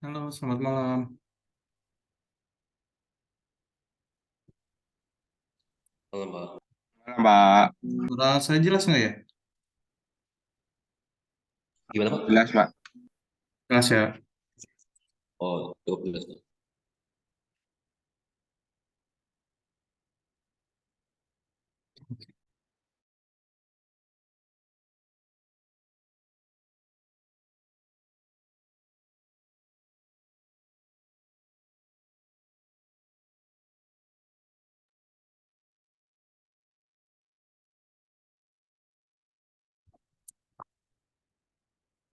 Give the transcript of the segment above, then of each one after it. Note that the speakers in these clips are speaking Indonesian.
Halo, selamat malam. Halo Mbak, Mbak, Suara saya jelas nggak ya? gimana Pak? jelas Mbak. Jelas ya. Oh, cukup jelas Pak.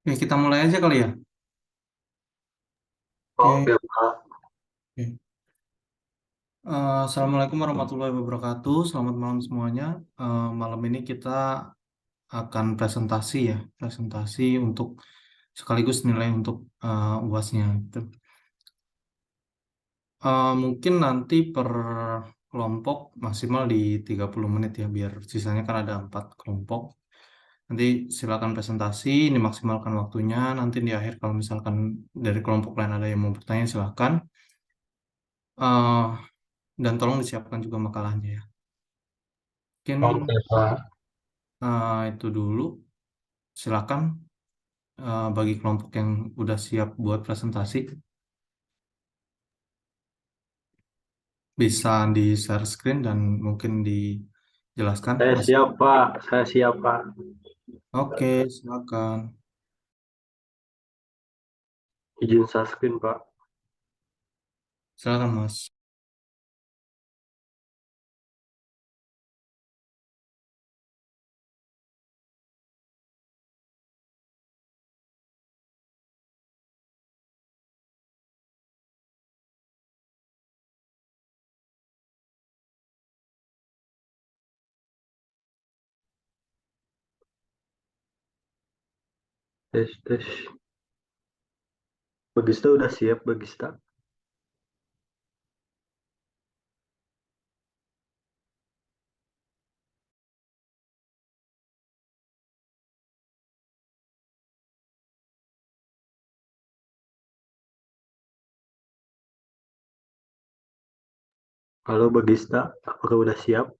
Oke, kita mulai aja kali ya. Oke, Oke. Pak. Oke. Assalamualaikum warahmatullahi wabarakatuh. Selamat malam semuanya. Malam ini kita akan presentasi ya, presentasi untuk sekaligus nilai untuk UASnya. Gitu. Mungkin nanti per kelompok maksimal di 30 menit ya, biar sisanya kan ada 4 kelompok. Nanti silakan presentasi, dimaksimalkan waktunya. Nanti di akhir kalau misalkan dari kelompok lain ada yang mau bertanya silakan. Eh, dan tolong disiapkan juga makalahnya ya. Oke, Mungkin Pak. itu dulu. Silakan bagi kelompok yang udah siap buat presentasi bisa di share screen dan mungkin dijelaskan, Saya Mas. siap, Pak. Saya siap, Pak. Oke, silakan. Izin subscribe, Pak. Silakan, Mas. Tes, tes. Bagista udah siap, Bagista. Halo, Bagista. Apakah udah siap?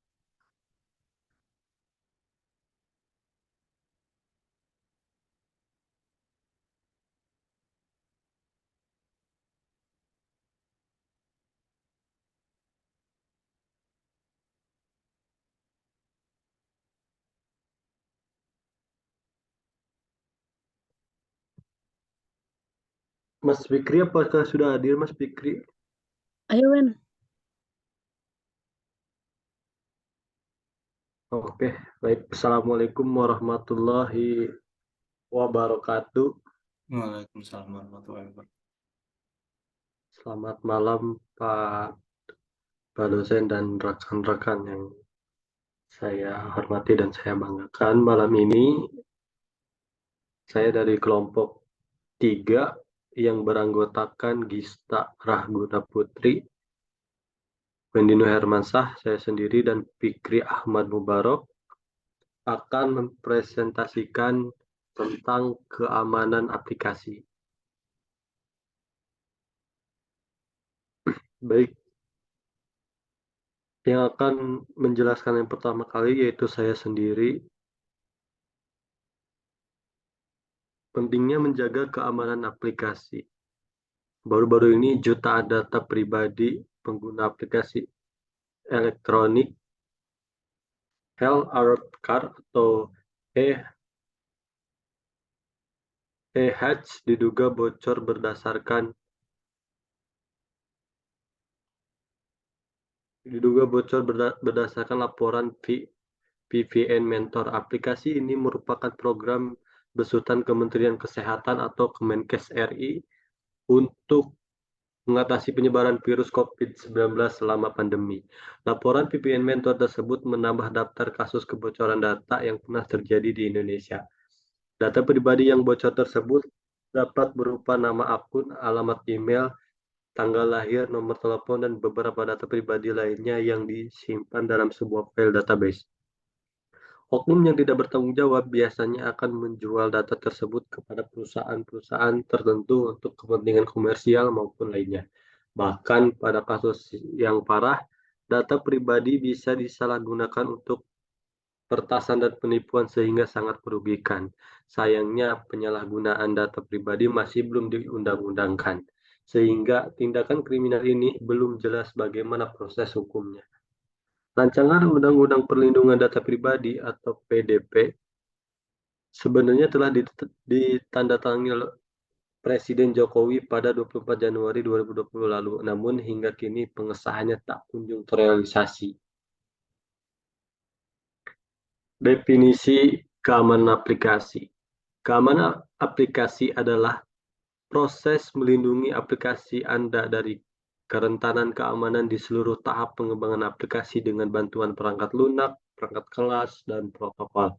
Mas Fikri, apakah sudah hadir, Mas Fikri? Ayo, Wen. Oke, baik. Assalamualaikum warahmatullahi wabarakatuh. Waalaikumsalam warahmatullahi wabarakatuh. Selamat malam, Pak dosen dan rekan-rekan yang saya hormati dan saya banggakan. Malam ini saya dari kelompok 3 yang beranggotakan Gista Rahguna Putri, Wendino Hermansyah, saya sendiri, dan Fikri Ahmad Mubarok akan mempresentasikan tentang keamanan aplikasi. Baik, yang akan menjelaskan yang pertama kali yaitu saya sendiri. Pentingnya menjaga keamanan aplikasi. Baru-baru ini jutaan data pribadi pengguna aplikasi elektronik Health Alert Card atau EHC diduga bocor berdasarkan laporan VPN Mentor. Aplikasi ini merupakan program besutan Kementerian Kesehatan atau Kemenkes RI untuk mengatasi penyebaran virus COVID-19 selama pandemi. Laporan VPN Mentor tersebut menambah daftar kasus kebocoran data yang pernah terjadi di Indonesia. Data pribadi yang bocor tersebut dapat berupa nama akun, alamat email, tanggal lahir, nomor telepon, dan beberapa data pribadi lainnya yang disimpan dalam sebuah file database. Oknum yang tidak bertanggung jawab biasanya akan menjual data tersebut kepada perusahaan-perusahaan tertentu untuk kepentingan komersial maupun lainnya. Bahkan pada kasus yang parah, data pribadi bisa disalahgunakan untuk pertasan dan penipuan sehingga sangat merugikan. Sayangnya penyalahgunaan data pribadi masih belum diundang-undangkan, sehingga tindakan kriminal ini belum jelas bagaimana proses hukumnya. Rancangan Undang-Undang Perlindungan Data Pribadi atau PDP sebenarnya telah ditandatangani oleh Presiden Jokowi pada 24 Januari 2020 lalu, namun hingga kini pengesahannya tak kunjung terrealisasi. Definisi keamanan aplikasi. Keamanan aplikasi adalah proses melindungi aplikasi Anda dari kerentanan keamanan di seluruh tahap pengembangan aplikasi dengan bantuan perangkat lunak, perangkat kelas, dan protokol.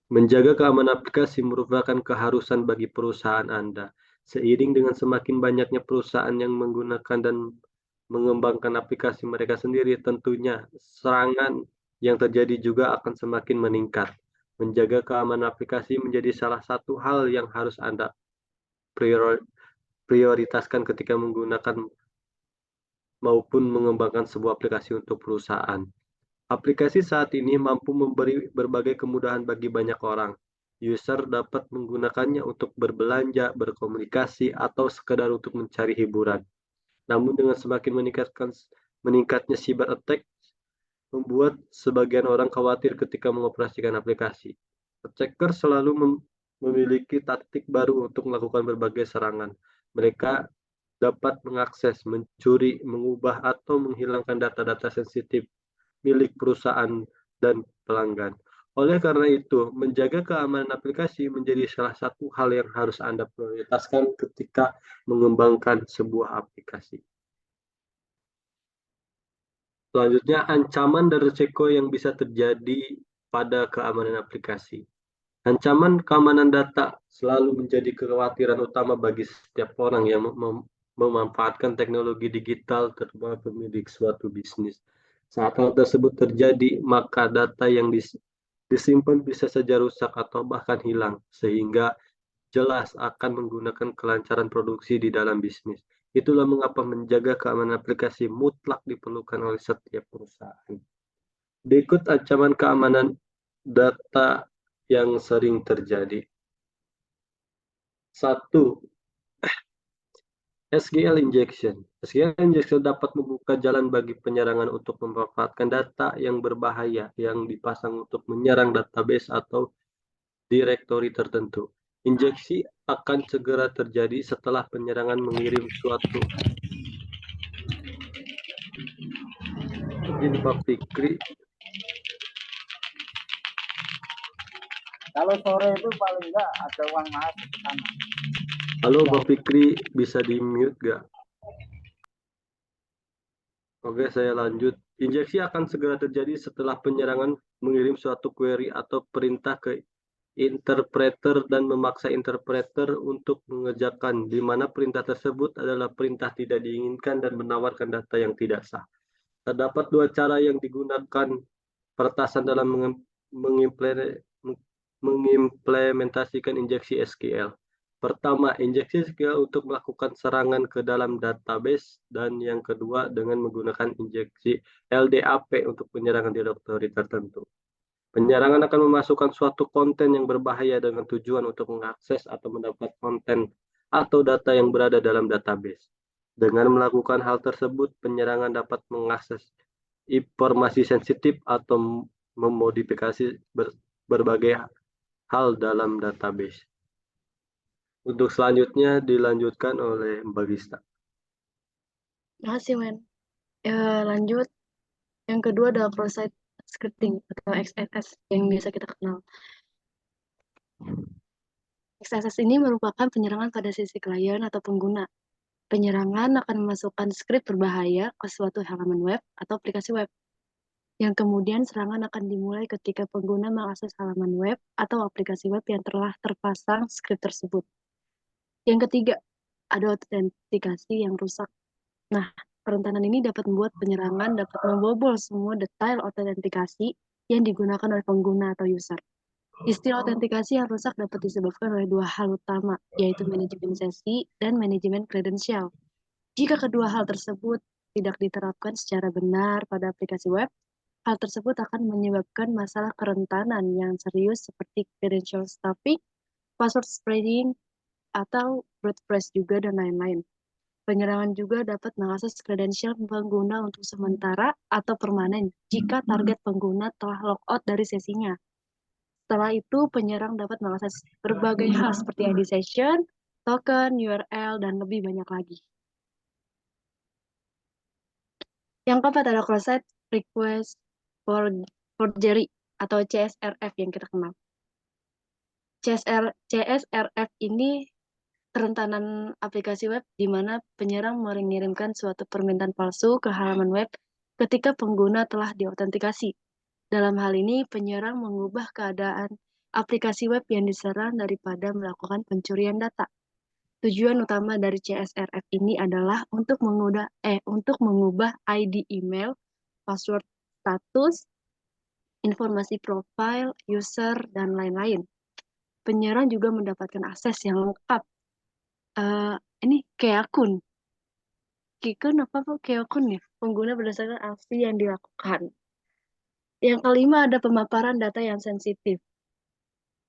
Menjaga keamanan aplikasi merupakan keharusan bagi perusahaan Anda. Seiring dengan semakin banyaknya perusahaan yang menggunakan dan mengembangkan aplikasi mereka sendiri, tentunya serangan yang terjadi juga akan semakin meningkat. Menjaga keamanan aplikasi menjadi salah satu hal yang harus Anda prioritaskan ketika menggunakan maupun mengembangkan sebuah aplikasi untuk perusahaan. Aplikasi saat ini mampu memberi berbagai kemudahan bagi banyak orang. User dapat menggunakannya untuk berbelanja, berkomunikasi, atau sekedar untuk mencari hiburan. Namun dengan semakin meningkatnya cyber attack, membuat sebagian orang khawatir ketika mengoperasikan aplikasi. Attacker selalu memiliki taktik baru untuk melakukan berbagai serangan. Mereka dapat mengakses, mencuri, mengubah, atau menghilangkan data-data sensitif milik perusahaan dan pelanggan. Oleh karena itu, menjaga keamanan aplikasi menjadi salah satu hal yang harus Anda prioritaskan ketika mengembangkan sebuah aplikasi. Selanjutnya, ancaman dan risiko yang bisa terjadi pada keamanan aplikasi. Ancaman keamanan data selalu menjadi kekhawatiran utama bagi setiap orang yang memanfaatkan teknologi digital, terutama pemilik suatu bisnis. Saat hal tersebut terjadi, maka data yang disimpan bisa saja rusak atau bahkan hilang, sehingga jelas akan menggunakan kelancaran produksi di dalam bisnis. Itulah mengapa menjaga keamanan aplikasi mutlak diperlukan oleh setiap perusahaan. Berikut ancaman keamanan data yang sering terjadi. 1. SQL injection. SQL injection dapat membuka jalan bagi penyerangan untuk memanfaatkan data yang berbahaya yang dipasang untuk menyerang database atau direktori tertentu. Injeksi akan segera terjadi setelah penyerangan mengirim suatu izin Pak Fikri. Kalau sore itu paling enggak ada uang masuk ke sana. Halo Pak Fikri, bisa di-mute nggak? Oke, saya lanjut. Injeksi akan segera terjadi setelah penyerangan mengirim suatu query atau perintah ke interpreter dan memaksa interpreter untuk mengerjakan, di mana perintah tersebut adalah perintah tidak diinginkan dan menawarkan data yang tidak sah. Terdapat dua cara yang digunakan peretasan dalam mengimplementasikan injeksi SQL. Pertama, injeksi SQL untuk melakukan serangan ke dalam database, dan yang kedua dengan menggunakan injeksi LDAP untuk penyerangan direktori tertentu. Penyerangan akan memasukkan suatu konten yang berbahaya dengan tujuan untuk mengakses atau mendapat konten atau data yang berada dalam database. Dengan melakukan hal tersebut, penyerangan dapat mengakses informasi sensitif atau memodifikasi berbagai hal dalam database. Untuk selanjutnya dilanjutkan oleh Mbak Gista. Makasih, Men. Lanjut. Yang kedua adalah cross-site scripting atau XSS yang biasa kita kenal. XSS ini merupakan penyerangan pada sisi klien atau pengguna. Penyerangan akan memasukkan skrip berbahaya ke suatu halaman web atau aplikasi web. Yang kemudian serangan akan dimulai ketika pengguna mengakses halaman web atau aplikasi web yang telah terpasang skrip tersebut. Yang ketiga, ada autentikasi yang rusak. Nah, kerentanan ini dapat membuat penyerangan dapat membobol semua detail autentikasi yang digunakan oleh pengguna atau user. Istilah autentikasi yang rusak dapat disebabkan oleh dua hal utama, yaitu manajemen sesi dan manajemen kredensial. Jika kedua hal tersebut tidak diterapkan secara benar pada aplikasi web, hal tersebut akan menyebabkan masalah kerentanan yang serius seperti credential stuffing, password spreading, atau brute force juga, dan lain-lain. Penyerangan juga dapat mengakses kredensial pengguna untuk sementara atau permanen jika target pengguna telah logout dari sesinya. Setelah itu, penyerang dapat mengakses berbagai hal seperti ID session, token, URL, dan lebih banyak lagi. Yang keempat adalah cross-site request forgery atau CSRF yang kita kenal. CSRF ini kerentanan aplikasi web di mana penyerang mengirimkan suatu permintaan palsu ke halaman web ketika pengguna telah diautentikasi. Dalam hal ini, penyerang mengubah keadaan aplikasi web yang diserang daripada melakukan pencurian data. Tujuan utama dari CSRF ini adalah untuk mengubah ID email, password status, informasi profil, user, dan lain-lain. Penyerang juga mendapatkan akses yang lengkap. Ini kayak akun. Kayak akun ya? Pengguna berdasarkan aksi yang dilakukan. Yang kelima ada pemaparan data yang sensitif.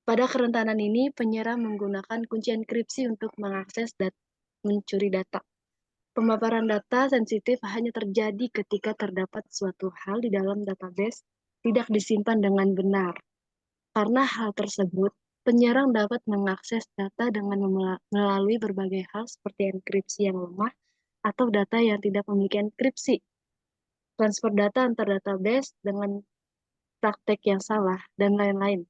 Pada kerentanan ini, penyerang menggunakan kunci enkripsi untuk mengakses dan mencuri data. Pemaparan data sensitif hanya terjadi ketika terdapat suatu hal di dalam database tidak disimpan dengan benar. Karena hal tersebut, penyerang dapat mengakses data dengan melalui berbagai hal seperti enkripsi yang lemah atau data yang tidak memiliki enkripsi, transfer data antar database dengan praktek yang salah, dan lain-lain.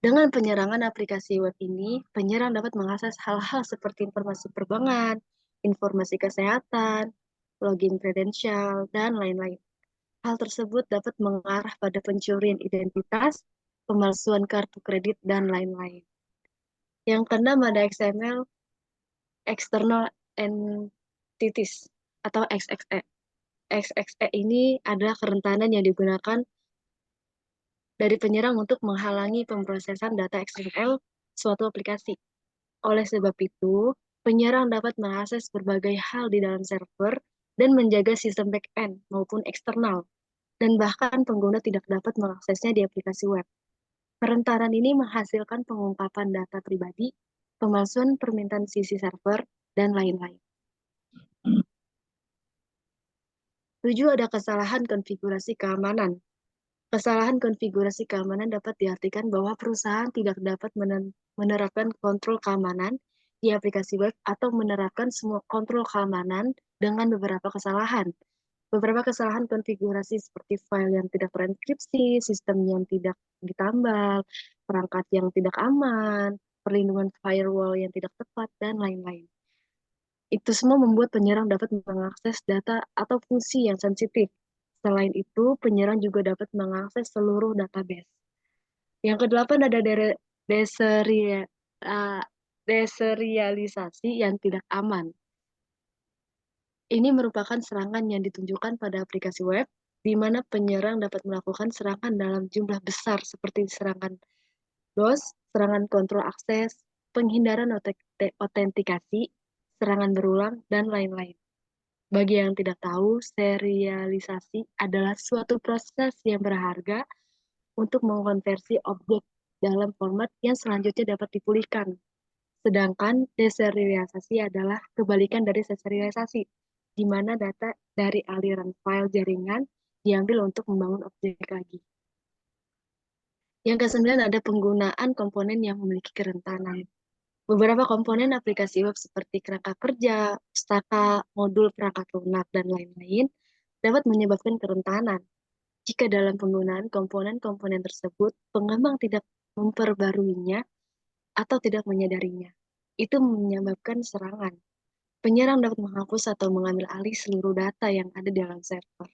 Dengan penyerangan aplikasi web ini, penyerang dapat mengakses hal-hal seperti informasi perbankan, informasi kesehatan, login kredensial, dan lain-lain. Hal tersebut dapat mengarah pada pencurian identitas, pemalsuan kartu kredit, dan lain-lain. Yang keenam ada XML, External Entities, atau XXE. XXE ini adalah kerentanan yang digunakan dari penyerang untuk menghalangi pemrosesan data XML suatu aplikasi. Oleh sebab itu, penyerang dapat mengakses berbagai hal di dalam server dan menjaga sistem back-end maupun eksternal, dan bahkan pengguna tidak dapat mengaksesnya di aplikasi web. Kerentanan ini menghasilkan pengungkapan data pribadi, pemalsuan permintaan sisi server, dan lain-lain. 7 ada kesalahan konfigurasi keamanan. Kesalahan konfigurasi keamanan dapat diartikan bahwa perusahaan tidak dapat menerapkan kontrol keamanan di aplikasi web atau menerapkan semua kontrol keamanan dengan beberapa kesalahan. Beberapa kesalahan konfigurasi seperti file yang tidak terenkripsi, sistem yang tidak ditambal, perangkat yang tidak aman, perlindungan firewall yang tidak tepat, dan lain-lain. Itu semua membuat penyerang dapat mengakses data atau fungsi yang sensitif. Selain itu, penyerang juga dapat mengakses seluruh database. Yang kedelapan ada deserialisasi yang tidak aman. Ini merupakan serangan yang ditunjukkan pada aplikasi web, di mana penyerang dapat melakukan serangan dalam jumlah besar seperti serangan DOS, serangan kontrol akses, penghindaran autentikasi, serangan berulang, dan lain-lain. Bagi yang tidak tahu, serialisasi adalah suatu proses yang berharga untuk mengkonversi objek dalam format yang selanjutnya dapat dipulihkan. Sedangkan deserialisasi adalah kebalikan dari serialisasi, di mana data dari aliran file jaringan diambil untuk membangun objek lagi. Yang ke-9 ada penggunaan komponen yang memiliki kerentanan. Beberapa komponen aplikasi web seperti kerangka kerja, pustaka, modul perangkat lunak, dan lain-lain dapat menyebabkan kerentanan. Jika dalam penggunaan komponen-komponen tersebut, pengembang tidak memperbaruinya atau tidak menyadarinya, itu menyebabkan serangan. Penyerang dapat menghapus atau mengambil alih seluruh data yang ada di dalam server.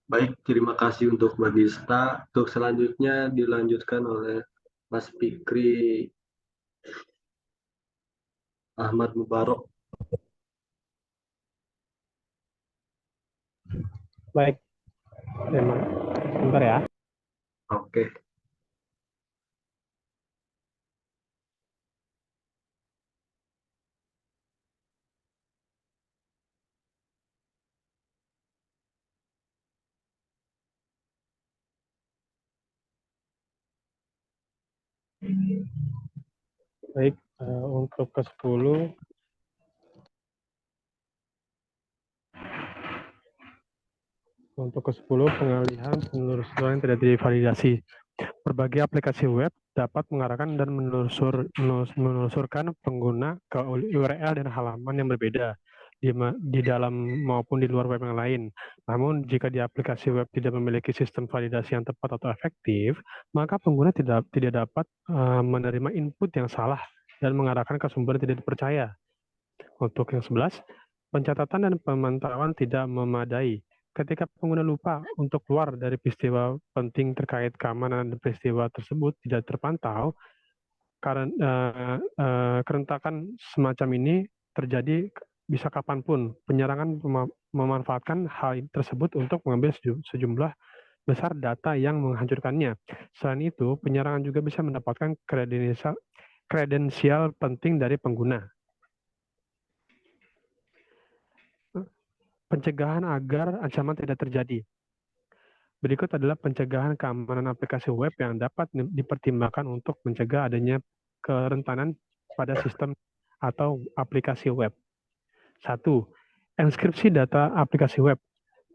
Baik, terima kasih untuk Mbak Dista. Untuk selanjutnya dilanjutkan oleh Mas Fikri Ahmad Mubarok. Baik, Bentar ya. Oke. Baik, untuk ke-10 pengalihan penelusuran yang tidak divalidasi. Berbagai aplikasi web dapat mengarahkan dan menelusurkan pengguna ke URL dan halaman yang berbeda di dalam maupun di luar web yang lain. Namun, jika di aplikasi web tidak memiliki sistem validasi yang tepat atau efektif, maka pengguna tidak dapat menerima input yang salah dan mengarahkan ke sumber yang tidak dipercaya. Untuk yang 11, pencatatan dan pemantauan tidak memadai. Ketika pengguna lupa untuk keluar dari peristiwa penting terkait keamanan dan peristiwa tersebut tidak terpantau, karena kerentakan semacam ini terjadi bisa kapanpun. Penyerangan memanfaatkan hal tersebut untuk mengambil sejumlah besar data yang menghancurkannya. Selain itu, penyerangan juga bisa mendapatkan kredensial penting dari pengguna. Pencegahan agar ancaman tidak terjadi. Berikut adalah pencegahan keamanan aplikasi web yang dapat dipertimbangkan untuk mencegah adanya kerentanan pada sistem atau aplikasi web. 1. Enskripsi data aplikasi web.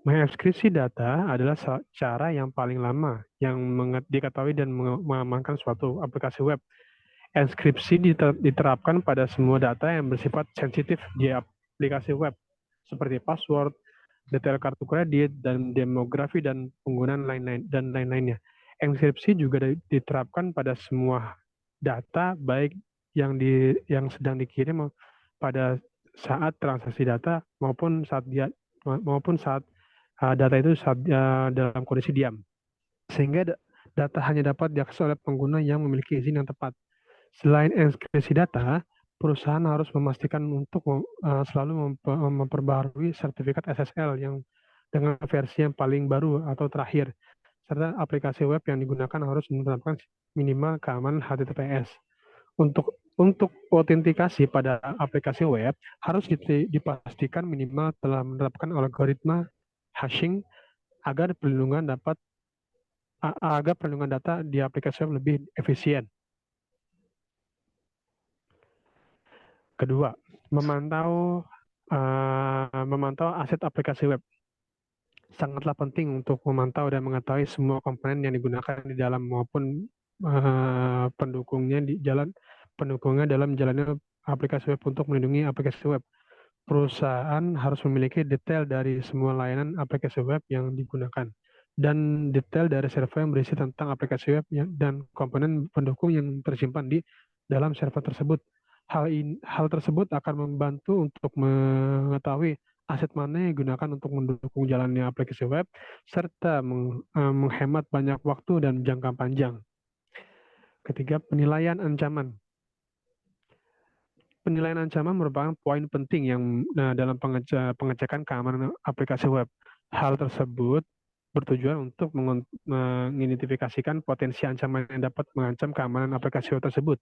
Mengekskripsi data adalah cara yang paling lama yang diketahui dan mengamankan suatu aplikasi web. Enskripsi diterapkan pada semua data yang bersifat sensitif di aplikasi web, seperti password, detail kartu kredit, dan demografi dan penggunaan lain-lainnya. Enskripsi juga diterapkan pada semua data, baik yang sedang dikirim pada saat transaksi data maupun saat data itu dalam kondisi diam, sehingga data hanya dapat diakses oleh pengguna yang memiliki izin yang tepat. Selain enskripsi data, perusahaan harus memastikan untuk selalu memperbaharui sertifikat SSL yang dengan versi yang paling baru atau terakhir, serta aplikasi web yang digunakan harus menerapkan minimal keamanan HTTPS. Untuk autentikasi pada aplikasi web harus dipastikan minimal telah menerapkan algoritma hashing agar perlindungan data di aplikasi web lebih efisien. Kedua, memantau aset aplikasi web. Sangatlah penting untuk memantau dan mengetahui semua komponen yang digunakan di dalam maupun pendukungnya dalam jalannya aplikasi web. Untuk melindungi aplikasi web, perusahaan harus memiliki detail dari semua layanan aplikasi web yang digunakan dan detail dari server yang berisi tentang aplikasi web dan komponen pendukung yang tersimpan di dalam server tersebut. Hal tersebut akan membantu untuk mengetahui aset mana yang digunakan untuk mendukung jalannya aplikasi web, serta menghemat banyak waktu dan jangka panjang. Ketiga, penilaian ancaman. Penilaian ancaman merupakan poin penting yang dalam pengecekan keamanan aplikasi web. Hal tersebut bertujuan untuk mengidentifikasikan potensi ancaman yang dapat mengancam keamanan aplikasi web tersebut.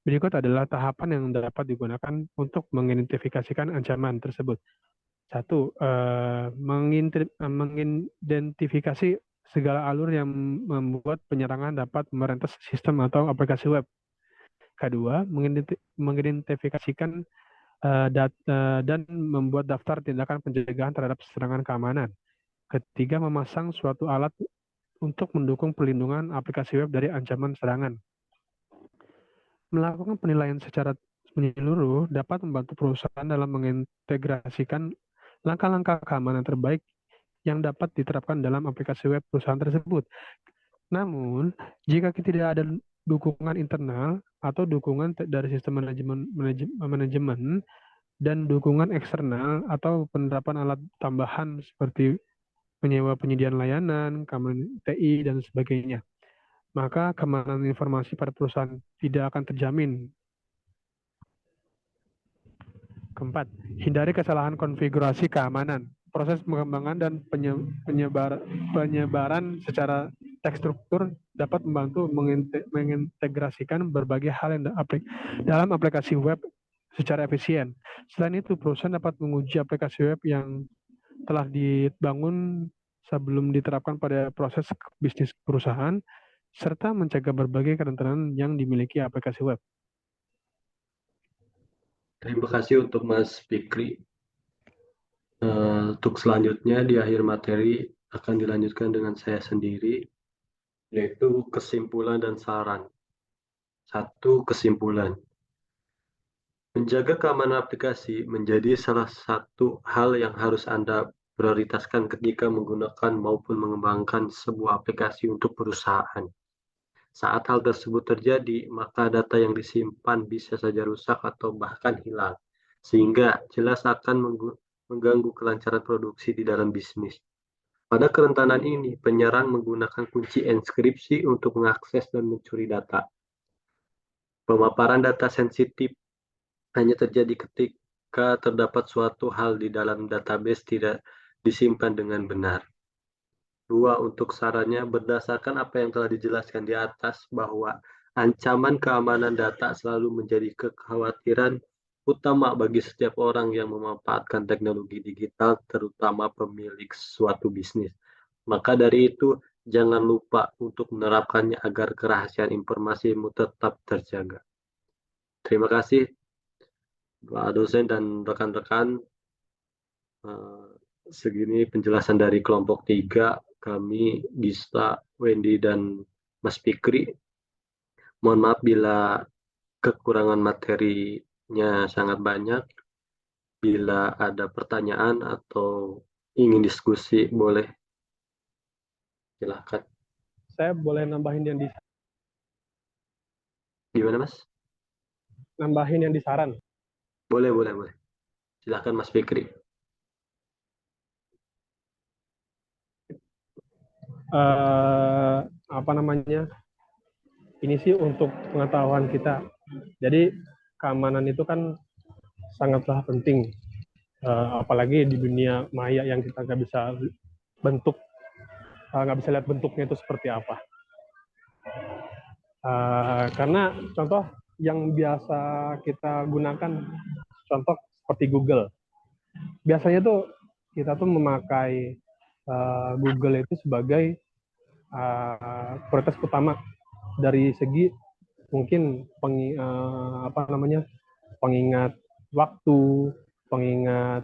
Berikut adalah tahapan yang dapat digunakan untuk mengidentifikasikan ancaman tersebut. 1. Mengidentifikasi segala alur yang membuat penyerangan dapat merentas sistem atau aplikasi web. Kedua, mengidentifikasikan data dan membuat daftar tindakan pencegahan terhadap serangan keamanan. Ketiga, memasang suatu alat untuk mendukung perlindungan aplikasi web dari ancaman serangan. Melakukan penilaian secara menyeluruh dapat membantu perusahaan dalam mengintegrasikan langkah-langkah keamanan terbaik yang dapat diterapkan dalam aplikasi web perusahaan tersebut. Namun, jika tidak ada dukungan internal atau dukungan dari sistem manajemen dan dukungan eksternal atau penerapan alat tambahan seperti penyediaan layanan, keamanan TI, dan sebagainya, maka keamanan informasi pada perusahaan tidak akan terjamin. Keempat, hindari kesalahan konfigurasi keamanan. proses pengembangan dan penyebaran secara terstruktur dapat membantu mengintegrasikan berbagai hal yang dalam aplikasi web secara efisien. Selain itu, perusahaan dapat menguji aplikasi web yang telah dibangun sebelum diterapkan pada proses bisnis perusahaan, serta mencegah berbagai kerentanan yang dimiliki aplikasi web. Terima kasih untuk Mas Fikri. Untuk selanjutnya di akhir materi akan dilanjutkan dengan saya sendiri, yaitu kesimpulan dan saran. 1. Kesimpulan. Menjaga keamanan aplikasi menjadi salah satu hal yang harus Anda prioritaskan ketika menggunakan maupun mengembangkan sebuah aplikasi untuk perusahaan. Saat hal tersebut terjadi, maka data yang disimpan bisa saja rusak atau bahkan hilang, sehingga jelas akan mengganggu kelancaran produksi di dalam bisnis. Pada kerentanan ini, penyerang menggunakan kunci enkripsi untuk mengakses dan mencuri data. Pemaparan data sensitif hanya terjadi ketika terdapat suatu hal di dalam database tidak disimpan dengan benar. 2. Untuk sarannya, berdasarkan apa yang telah dijelaskan di atas bahwa ancaman keamanan data selalu menjadi kekhawatiran utama bagi setiap orang yang memanfaatkan teknologi digital, terutama pemilik suatu bisnis. Maka dari itu, jangan lupa untuk menerapkannya agar kerahasiaan informasimu tetap terjaga. Terima kasih, Pak dosen dan rekan-rekan. Segini penjelasan dari kelompok 3, kami Gista, Wendy, dan Mas Fikri. Mohon maaf bila kekurangan materinya sangat banyak. Bila ada pertanyaan atau ingin diskusi, boleh. Silahkan. Saya boleh nambahin yang di Gimana, Mas? nambahin yang di saran. Boleh. Silahkan, Mas Fikri. Apa namanya? Ini sih untuk pengetahuan kita. Jadi keamanan itu kan sangatlah penting. Apalagi di dunia maya yang kita nggak bisa lihat bentuknya itu seperti apa. Karena contoh yang biasa kita gunakan, contoh seperti Google. Biasanya tuh kita tuh memakai Google itu sebagai prioritas utama dari segi mungkin pengingat waktu, pengingat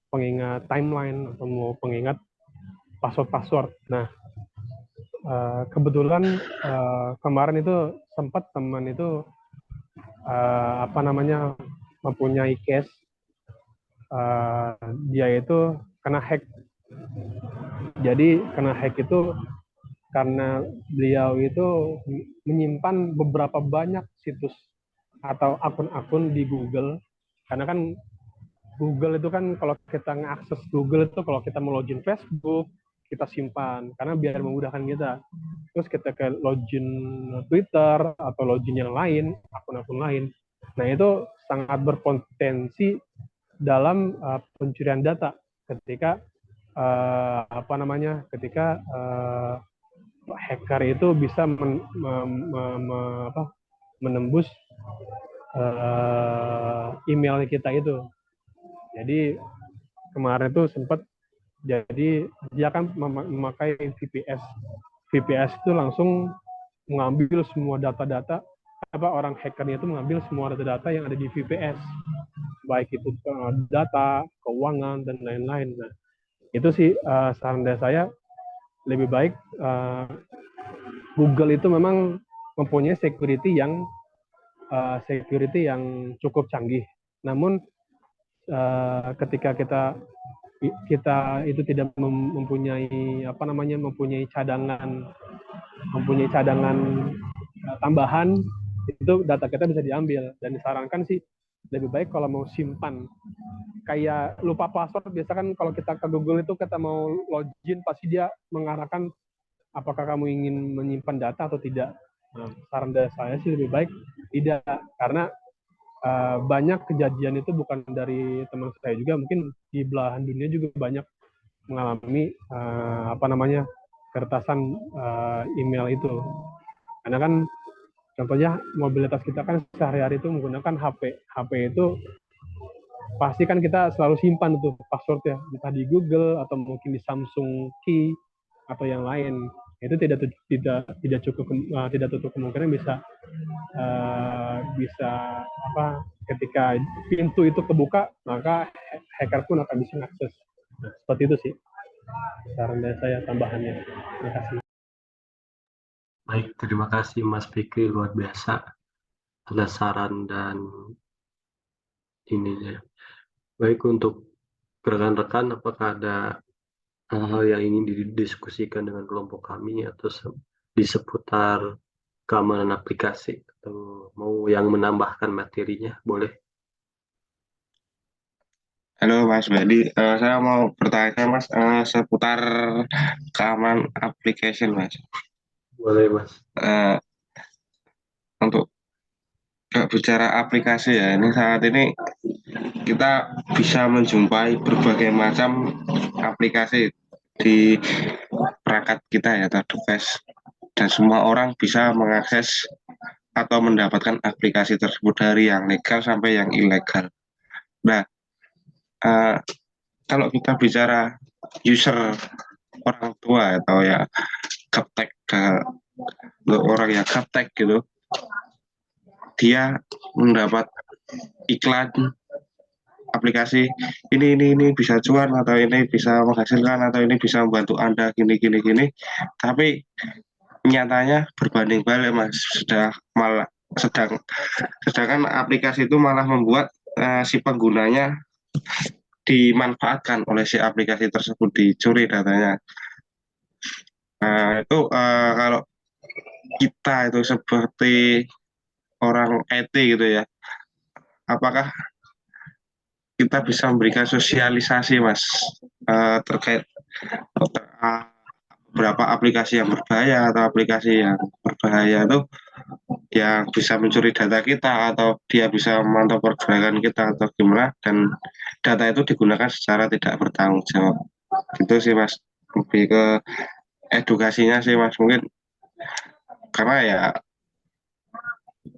pengingat timeline atau mau pengingat password. Nah, kebetulan kemarin itu sempat teman itu mempunyai case dia itu kena hack. Jadi kena hack itu karena beliau itu menyimpan beberapa banyak situs atau akun-akun di Google. Karena kan Google itu kan kalau kita mengakses Google itu kalau kita mau login Facebook, kita simpan karena biar memudahkan kita. Terus kita ke login Twitter atau login yang lain, akun-akun lain. Nah, itu sangat berpotensi dalam pencurian data ketika hacker itu bisa menembus email kita itu. Jadi kemarin itu sempat jadi dia kan memakai VPS. VPS itu langsung mengambil semua data-data orang hackernya itu mengambil semua data-data yang ada di VPS, baik itu data, keuangan dan lain-lain. Nah, itu sih saran dari saya lebih baik Google itu memang mempunyai security yang cukup canggih. Namun ketika kita itu tidak mempunyai cadangan tambahan, itu data kita bisa diambil. Dan disarankan sih lebih baik kalau mau simpan kayak lupa password, biasa kan kalau kita ke Google itu kita mau login pasti dia mengarahkan apakah kamu ingin menyimpan data atau tidak. Nah, saran dari saya sih lebih baik tidak, karena banyak kejadian itu bukan dari teman saya juga, mungkin di belahan dunia juga banyak mengalami kertasan email itu. Karena kan contohnya mobilitas kita kan sehari-hari itu menggunakan HP. HP itu pasti kan kita selalu simpan itu passwordnya, entah di Google atau mungkin di Samsung Key atau yang lain. Itu tidak tutup kemungkinan bisa ketika pintu itu kebuka, maka hacker pun akan bisa mengakses. Nah, seperti itu sih saran dari saya tambahannya. Terima kasih. Baik, terima kasih Mas Fikri, luar biasa ada saran dan ininya. Baik, untuk rekan-rekan, apakah ada hal-hal yang ingin didiskusikan dengan kelompok kami atau di seputar keamanan aplikasi, atau mau yang menambahkan materinya, boleh? Halo Mas Badi, saya mau bertanya Mas seputar keamanan application Mas. Boleh, Mas. Untuk bicara aplikasi ya, ini saat ini kita bisa menjumpai berbagai macam aplikasi di perangkat kita ya, atau device, dan semua orang bisa mengakses atau mendapatkan aplikasi tersebut dari yang legal sampai yang ilegal. Nah, kalau kita bicara user orang tua atau ya gaptek, untuk orang yang gaptek gitu, dia mendapat iklan aplikasi ini bisa cuan, atau ini bisa menghasilkan, atau ini bisa membantu Anda gini, tapi nyatanya berbanding balik Mas, sedangkan aplikasi itu malah membuat si penggunanya dimanfaatkan oleh si aplikasi tersebut, dicuri datanya. Itu kalau kita itu seperti orang IT gitu ya, apakah kita bisa memberikan sosialisasi Mas terkait beberapa aplikasi yang berbahaya atau aplikasi yang berbahaya itu yang bisa mencuri data kita, atau dia bisa memantau pergerakan kita atau gimana, dan data itu digunakan secara tidak bertanggung jawab. Itu sih Mas, lebih ke edukasinya sih Mas, mungkin karena ya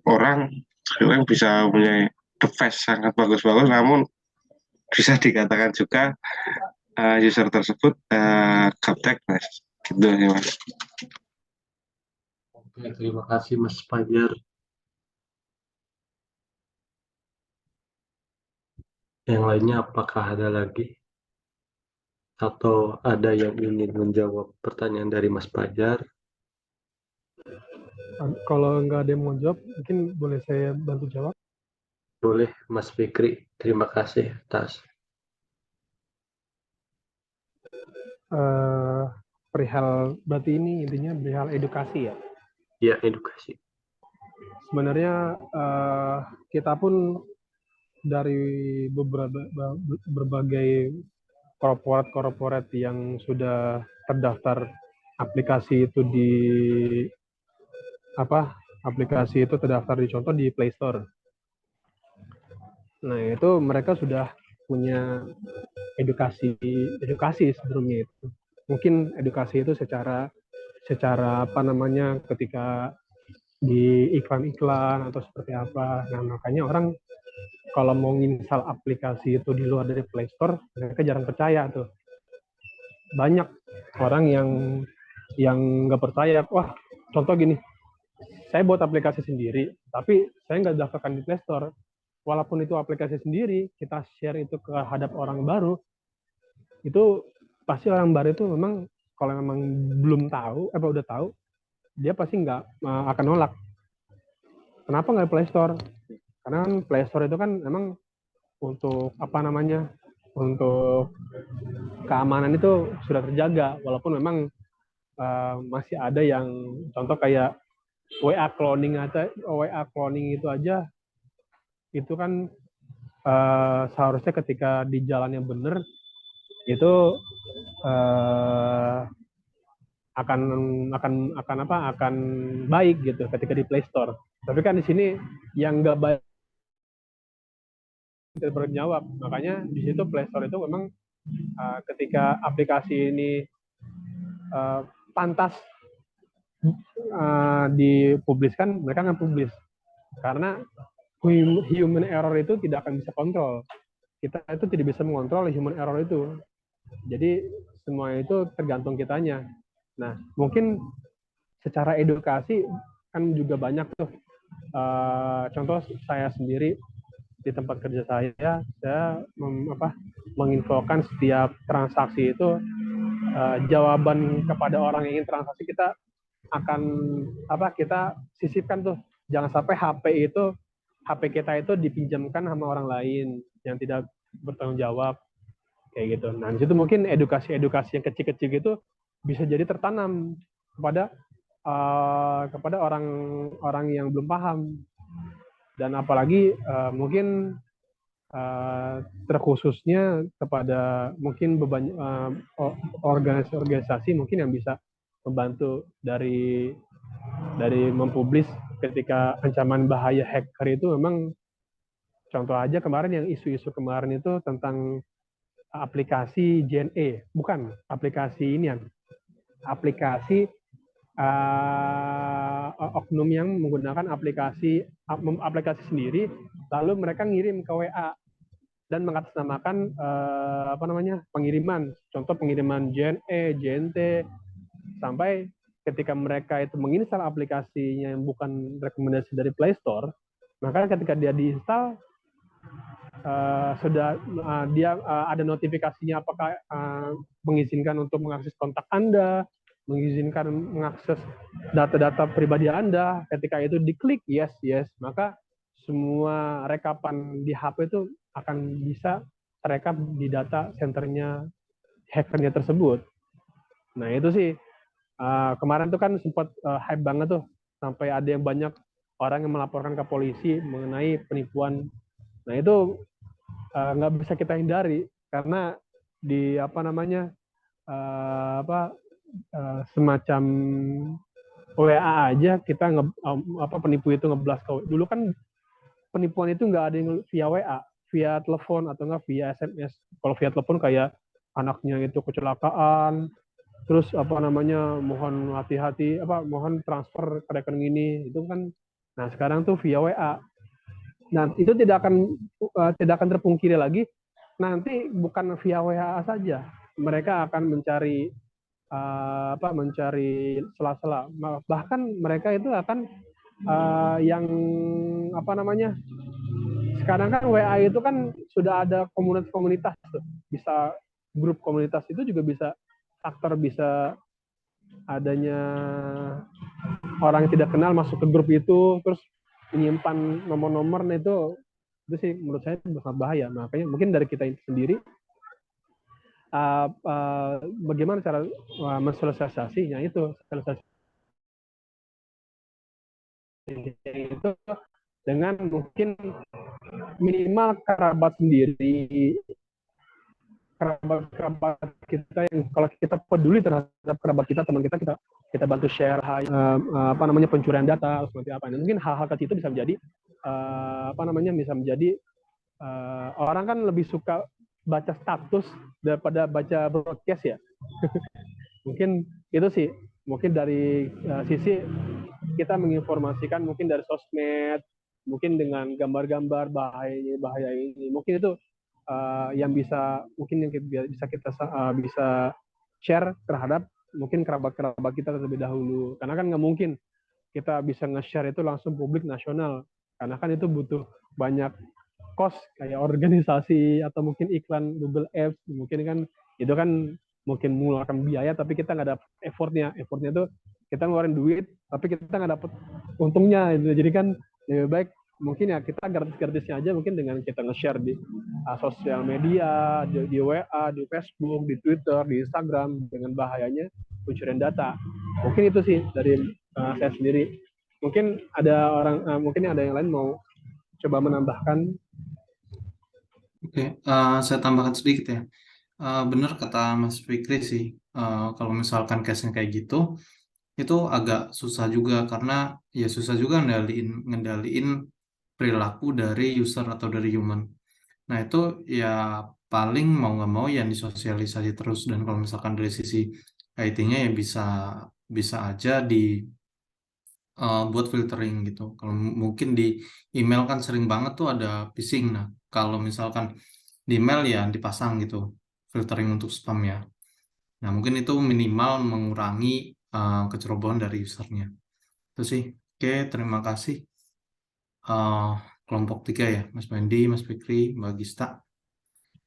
orang sekarang bisa punya device sangat bagus-bagus, namun bisa dikatakan juga user tersebut gaptek Mas, gitu sih Mas. Oke, terima kasih Mas Fajar. Yang lainnya apakah ada lagi? Atau ada yang ingin menjawab pertanyaan dari Mas Fajar? Kalau nggak ada yang mau jawab, mungkin boleh saya bantu jawab. Boleh, Mas Fikri. Terima kasih atas Perihal berarti ini intinya perihal edukasi ya. ya edukasi. Sebenarnya kita pun dari berbagai korporat yang sudah terdaftar aplikasi itu aplikasi itu terdaftar di contoh di Play Store. Nah, itu mereka sudah punya edukasi sebelumnya itu. Mungkin edukasi itu secara ketika di iklan-iklan atau seperti apa. Nah, makanya orang kalau mau install aplikasi itu di luar dari Play Store, mereka jarang percaya tuh. Banyak orang yang nggak percaya. Wah, contoh gini, saya buat aplikasi sendiri, tapi saya nggak daftarkan di Play Store. Walaupun itu aplikasi sendiri, kita share itu ke hadap orang baru, itu pasti orang baru itu memang kalau memang belum tahu, udah tahu, dia pasti nggak akan nolak. Kenapa nggak Play Store? Karena kan Play Store itu kan memang untuk untuk keamanan itu sudah terjaga, walaupun memang masih ada yang contoh kayak WA cloning itu aja itu kan seharusnya ketika di jalannya benar itu akan baik gitu ketika di Play Store. Tapi kan di sini yang nggak baik tidak berjawab. Makanya di situ Play Store itu memang ketika aplikasi ini pantas dipubliskan, mereka akan publis karena human error itu tidak akan bisa kontrol. Kita itu tidak bisa mengontrol human error itu. Jadi semua itu tergantung kitanya. Nah, mungkin secara edukasi kan juga banyak tuh. Contoh saya sendiri di tempat kerja saya menginfokan setiap transaksi itu jawaban kepada orang yang ingin transaksi kita akan kita sisipkan tuh. Jangan sampai HP kita itu dipinjamkan sama orang lain yang tidak bertanggung jawab kayak gitu. Nah, di situ mungkin edukasi yang kecil-kecil gitu bisa jadi tertanam kepada orang yang belum paham. Dan apalagi mungkin terkhususnya kepada mungkin organisasi mungkin yang bisa membantu dari mempublis ketika ancaman bahaya hacker itu. Memang contoh aja kemarin yang isu-isu kemarin itu tentang aplikasi JNE, bukan aplikasi ini aplikasi oknum yang menggunakan aplikasi sendiri, lalu mereka ngirim ke WA dan mengatasnamakan pengiriman, contoh pengiriman JNE, JNT, sampai ketika mereka itu menginstal aplikasinya yang bukan rekomendasi dari Play Store, maka ketika dia diinstal dia ada notifikasinya apakah mengizinkan untuk mengakses kontak Anda, mengizinkan mengakses data-data pribadi Anda. Ketika itu diklik yes, maka semua rekapan di HP itu akan bisa terekam di data centernya hackernya tersebut. Nah itu sih kemarin tuh kan sempat hype banget tuh, sampai ada yang banyak orang yang melaporkan ke polisi mengenai penipuan. Nah itu nggak bisa kita hindari karena di semacam WA aja kita penipu itu ngeblas. Dulu kan penipuan itu nggak ada yang via WA, via telepon atau nggak via SMS. Kalau via telepon kayak anaknya itu kecelakaan, terus mohon hati-hati, mohon transfer ke rekening ini, itu kan. Nah sekarang tuh via WA. Nah itu tidak akan terpungkiri lagi, nanti bukan via WA saja, mereka akan mencari sela-sela. Bahkan mereka itu akan sekarang kan WA itu kan sudah ada komunitas tuh, bisa grup komunitas itu juga bisa aktor, bisa adanya orang yang tidak kenal masuk ke grup itu terus menyimpan nomor-nomor. Nah itu sih menurut saya sangat bahaya. Makanya mungkin dari kita sendiri bagaimana cara mensosialisasinya itu dengan mungkin minimal kerabat sendiri, kerabat kita yang kalau kita peduli terhadap kerabat kita, teman kita bantu share pencurian data seperti apa. Nah, mungkin hal-hal kecil itu bisa menjadi orang kan lebih suka baca status daripada baca broadcast ya. Mungkin itu sih, mungkin dari sisi kita menginformasikan mungkin dari sosmed, mungkin dengan gambar-gambar bahaya ini, mungkin itu yang bisa kita bisa share terhadap mungkin kerabat-kerabat kita terlebih dahulu. Karena kan nggak mungkin kita bisa nge-share itu langsung publik nasional, karena kan itu butuh banyak cost kayak organisasi atau mungkin iklan Google Ads, mungkin kan itu kan mungkin mengeluarkan biaya tapi kita nggak dapat effortnya itu kita ngeluarin duit tapi kita nggak dapat untungnya. Jadi kan lebih baik mungkin ya kita gratis-gratisnya aja, mungkin dengan kita nge-share di sosial media, di WA, di Facebook, di Twitter, di Instagram, dengan bahayanya pencurian data. Mungkin itu sih dari saya sendiri. Mungkin ada mungkin ada yang lain mau coba menambahkan. Oke, saya tambahkan sedikit ya. Benar kata Mas Fikri sih, kalau misalkan case-nya kayak gitu, itu agak susah juga karena ya susah juga ngendaliin perilaku dari user atau dari human. Nah, itu ya paling mau nggak mau ya disosialisasi terus. Dan kalau misalkan dari sisi IT-nya ya bisa aja buat filtering gitu. Kalau mungkin di email kan sering banget tuh ada phishing. Nah, kalau misalkan di email ya dipasang gitu filtering untuk spam ya. Nah, mungkin itu minimal mengurangi kecerobohan dari usernya. Itu sih. Oke, terima kasih. Eh, kelompok 3 ya, Mas Wendy, Mas Fikri, Mbak Gista.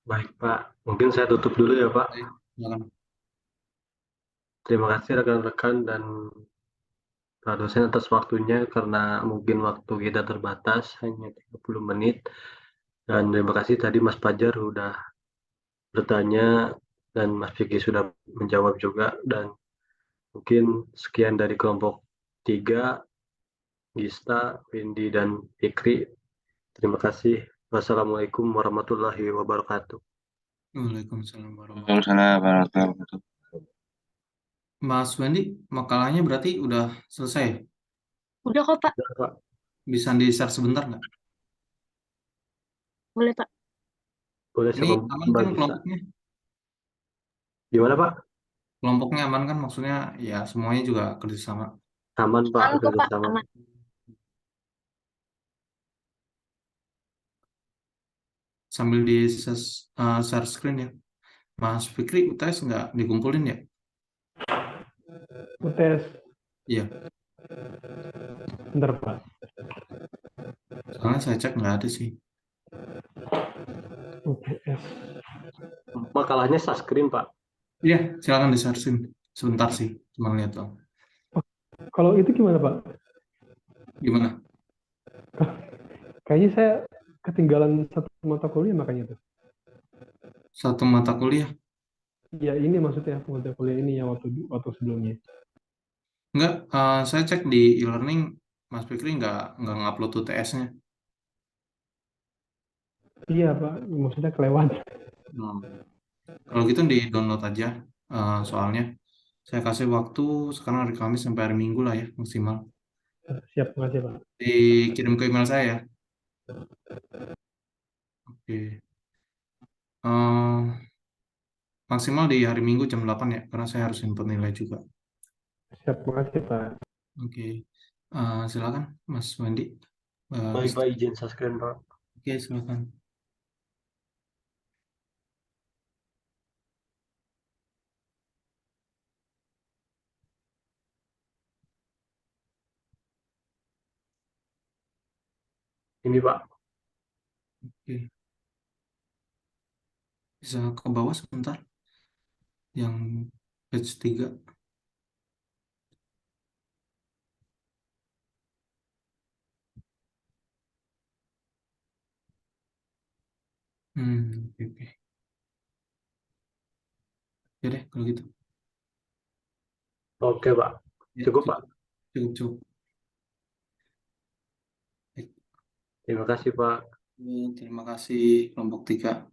Baik, Pak. Mungkin saya tutup dulu ya, Pak. Baik, silakan. Terima kasih rekan-rekan dan Pak dosen atas waktunya karena mungkin waktu kita terbatas hanya 30 menit. Dan terima kasih tadi Mas Fajar sudah bertanya dan Mas Vicky sudah menjawab juga. Dan mungkin sekian dari kelompok 3, Gista, Windy, dan Fikri. Terima kasih. Wassalamualaikum warahmatullahi wabarakatuh. Waalaikumsalam warahmatullahi Waalaikumsalam warahmatullahi wabarakatuh. Mas Wendy, makalahnya berarti udah selesai. Udah kok, Pak. Ya, Pak. Bisa di-share sebentar nggak? Boleh, Pak. Boleh Ini saya aman Mbak kan Gista. kelompoknya? Gimana, Pak? Kelompoknya aman kan? Maksudnya ya semuanya juga kerjasama. Aman, Pak. Aman kok, Pak. Kerjasama. Aman. Sambil di share screen ya. Mas Fikri, UTS nggak dikumpulin ya? UTS, Iya, bentar Pak. soalnya saya cek nggak ada sih. UTS. Makalahnya subscreen, Pak. Iya, silakan di-share screen. Sebentar sih, cuma lihat dong. Kalau itu gimana Pak? Gimana? Kayaknya saya ketinggalan satu mata kuliah makanya tuh. Satu mata kuliah? Ya ini maksudnya mata kuliah ini yang waktu sebelumnya. Enggak, saya cek di e-learning, Mas Fikri nggak ngupload UTS-nya. Iya Pak, maksudnya kelewat. Hmm. Kalau gitu di-download aja, soalnya saya kasih waktu sekarang hari Kamis sampai hari Minggu lah ya, maksimal. Siap, makasih Pak. Dikirim ke email saya ya. Oke. Eh, maksimal di hari Minggu jam 8 ya, karena saya harus input nilai juga. Siap, makasih Pak. Oke. Silakan Mas Wendy. Baik, Pak. Izin subscreen, Pak. Oke, silakan. Ini, Pak. Oke. Bisa ke bawah sebentar. Yang page 3. Oke, oke. Ya deh, kalau gitu. Oke, Pak. Ya, Cukup, Pak. cukup. Baik. Terima kasih, Pak. Terima kasih kelompok 3.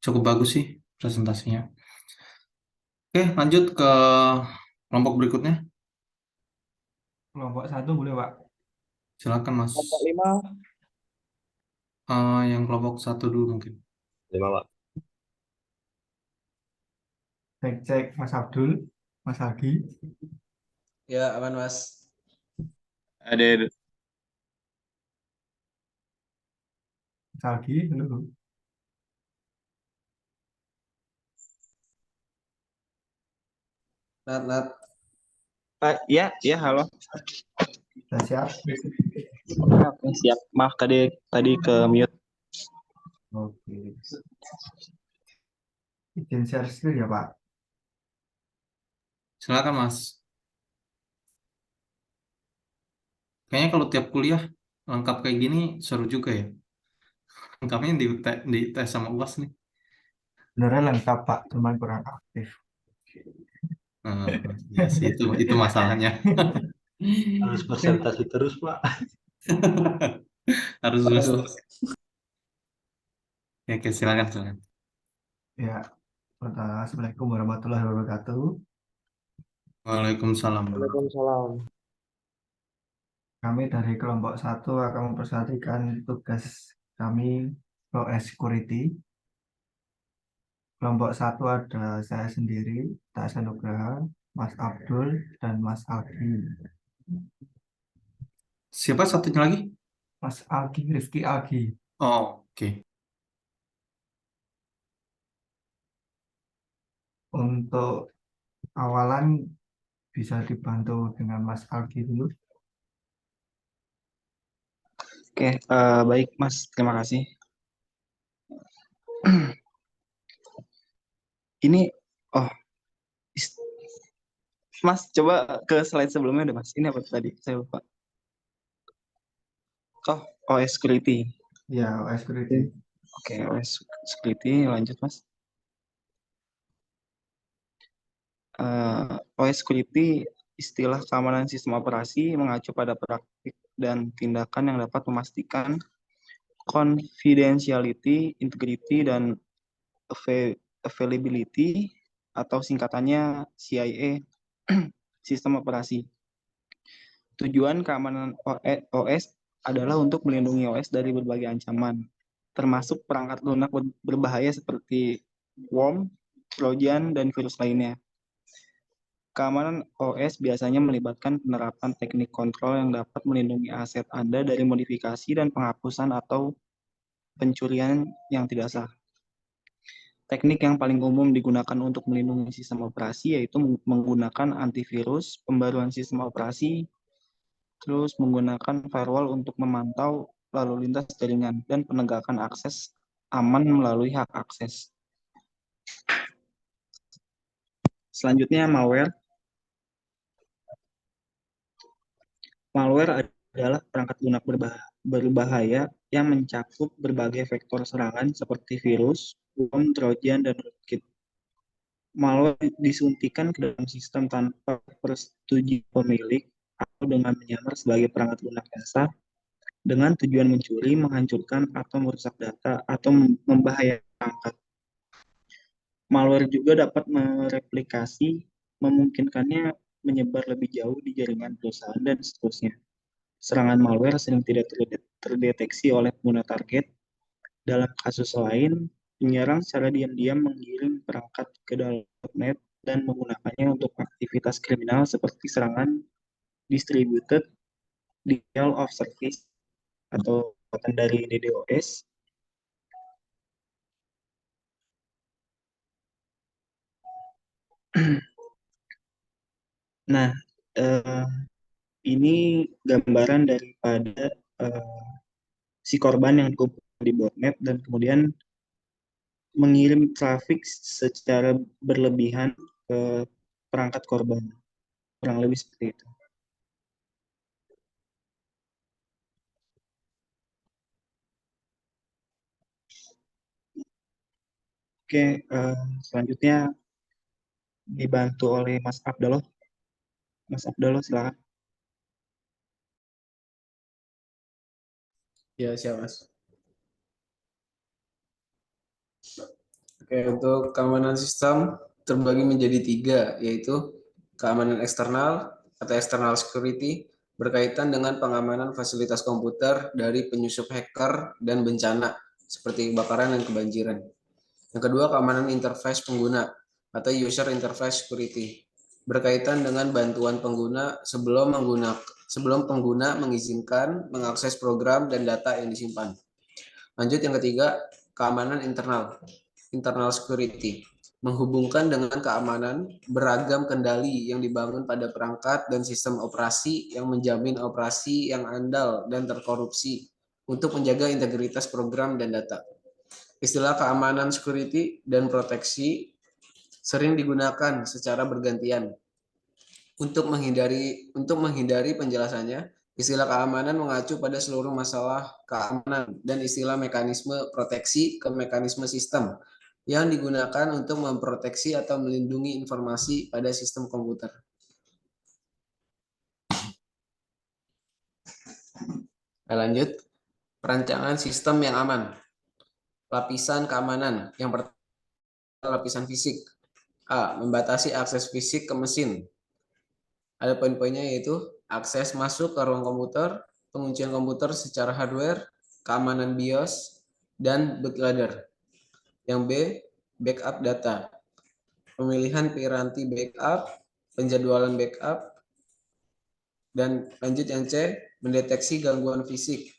Cukup bagus sih presentasinya. Oke, lanjut ke kelompok berikutnya. Kelompok 1 boleh, Pak. Silakan Mas. Kelompok 5. Yang kelompok 1 dulu mungkin. 5, Pak. Cek Mas Abdul, Mas Agi. Ya, aman Mas. Ada Mas Agi dulu. Nat. Ya, halo. Sudah siap? Oke, siap. Maaf tadi ke mute. Oke. Izin share screen ya, Pak. Silakan Mas. Kayaknya kalau tiap kuliah lengkap kayak gini seru juga ya. Lengkapnya di tes sama UAS nih. Sebenarnya lengkap, Pak, cuman kurang aktif. Ya sih itu masalahnya. Harus presentasi terus, Pak. Harus terus. Ya, oke, silakan. Ya, Assalamualaikum warahmatullahi wabarakatuh. Waalaikumsalam. Waalaikumsalam. Kami dari kelompok 1 akan mempresentasikan tugas kami OS Security. Kelompok 1 ada saya sendiri, Tak Nugraha, Mas Abdul, dan Mas Algi. Siapa satunya lagi? Mas Algi, Rifki Algi. Oh, oke. Untuk awalan bisa dibantu dengan Mas Algi dulu. Oke, baik Mas, terima kasih. Ini, oh, Mas, coba ke slide sebelumnya deh Mas. Ini apa tadi? Saya lupa. Oh, OS Security. Ya, OS Security. Oke, OS Security, lanjut Mas. OS Security istilah keamanan sistem operasi mengacu pada praktik dan tindakan yang dapat memastikan confidentiality, integrity, dan availability atau singkatannya CIA sistem operasi. Tujuan keamanan OS adalah untuk melindungi OS dari berbagai ancaman, termasuk perangkat lunak berbahaya seperti worm, trojan, dan virus lainnya. Keamanan OS biasanya melibatkan penerapan teknik kontrol yang dapat melindungi aset Anda dari modifikasi dan penghapusan atau pencurian yang tidak sah. Teknik yang paling umum digunakan untuk melindungi sistem operasi yaitu menggunakan antivirus, pembaruan sistem operasi, terus menggunakan firewall untuk memantau lalu lintas jaringan, dan penegakan akses aman melalui hak akses. Selanjutnya, malware. Malware adalah perangkat lunak berbahaya yang mencakup berbagai vektor serangan seperti virus, worm, trojan, dan rootkit. Malware disuntikan ke dalam sistem tanpa persetujuan pemilik atau dengan menyamar sebagai perangkat lunak yang sah dengan tujuan mencuri, menghancurkan, atau merusak data atau membahayakan perangkat. Malware juga dapat mereplikasi, memungkinkannya menyebar lebih jauh di jaringan perusahaan, dan seterusnya. Serangan malware sering tidak terdeteksi oleh pengguna target. Dalam kasus lain, penyerang secara diam-diam menggiring perangkat ke dalam net dan menggunakannya untuk aktivitas kriminal seperti serangan distributed denial of service atau dari DDoS. Nah, ini gambaran daripada si korban yang dikumpulkan di botnet dan kemudian mengirim trafik secara berlebihan ke perangkat korban. Kurang lebih seperti itu. Oke, selanjutnya dibantu oleh Mas Abdallah. Mas Abdallah, silakan. Ya, siap Mas. Oke, untuk keamanan sistem terbagi menjadi 3, yaitu keamanan eksternal atau external security, berkaitan dengan pengamanan fasilitas komputer dari penyusup hacker dan bencana, seperti kebakaran dan kebanjiran. Yang kedua, keamanan interface pengguna atau user interface security, berkaitan dengan bantuan pengguna sebelum pengguna mengizinkan mengakses program dan data yang disimpan. Lanjut, yang ketiga, keamanan internal security, menghubungkan dengan keamanan beragam kendali yang dibangun pada perangkat dan sistem operasi yang menjamin operasi yang andal dan terkorupsi untuk menjaga integritas program dan data. Istilah keamanan security dan proteksi sering digunakan secara bergantian. Untuk menghindari penjelasannya, istilah keamanan mengacu pada seluruh masalah keamanan dan istilah mekanisme proteksi ke mekanisme sistem yang digunakan untuk memproteksi atau melindungi informasi pada sistem komputer. Lanjut, perancangan sistem yang aman. Lapisan keamanan. Yang pertama, lapisan fisik. A. Membatasi akses fisik ke mesin. Ada poin-poinnya yaitu akses masuk ke ruang komputer, penguncian komputer secara hardware, keamanan BIOS, dan bootloader. Yang B, backup data. Pemilihan piranti backup, penjadwalan backup, dan lanjut yang C, mendeteksi gangguan fisik,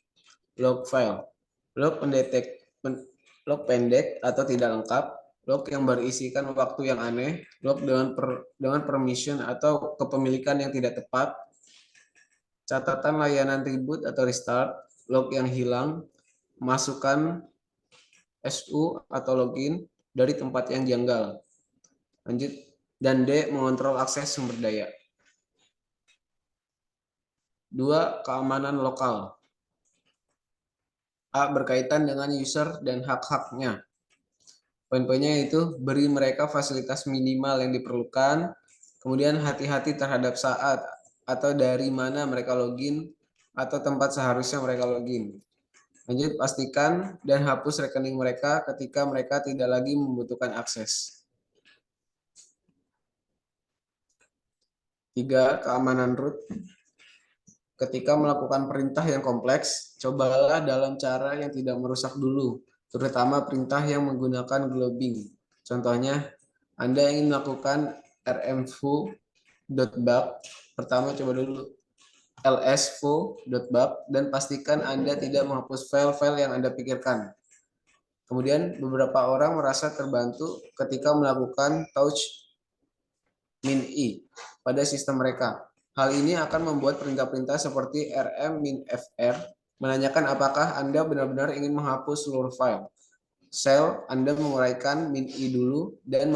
log file. Log pendek atau tidak lengkap, log yang berisikan waktu yang aneh, log dengan permission atau kepemilikan yang tidak tepat, catatan layanan reboot atau restart, log yang hilang, masukkan SU atau login dari tempat yang janggal. Lanjut, dan D, mengontrol akses sumber daya. 2. Keamanan lokal. A, berkaitan dengan user dan hak-haknya. Poin-poinnya yaitu beri mereka fasilitas minimal yang diperlukan, kemudian hati-hati terhadap saat atau dari mana mereka login atau tempat seharusnya mereka login. Lanjut, pastikan dan hapus rekening mereka ketika mereka tidak lagi membutuhkan akses. 3. Keamanan root. Ketika melakukan perintah yang kompleks, cobalah dalam cara yang tidak merusak dulu, terutama perintah yang menggunakan globbing. Contohnya, Anda ingin melakukan rmfoo.bug, pertama coba dulu lsfoo.bug dan pastikan Anda tidak menghapus file-file yang Anda pikirkan. Kemudian beberapa orang merasa terbantu ketika melakukan touch min-i pada sistem mereka. Hal ini akan membuat perintah-perintah seperti rm-fr menanyakan apakah Anda benar-benar ingin menghapus seluruh file. Shell Anda menguraikan min-i dulu dan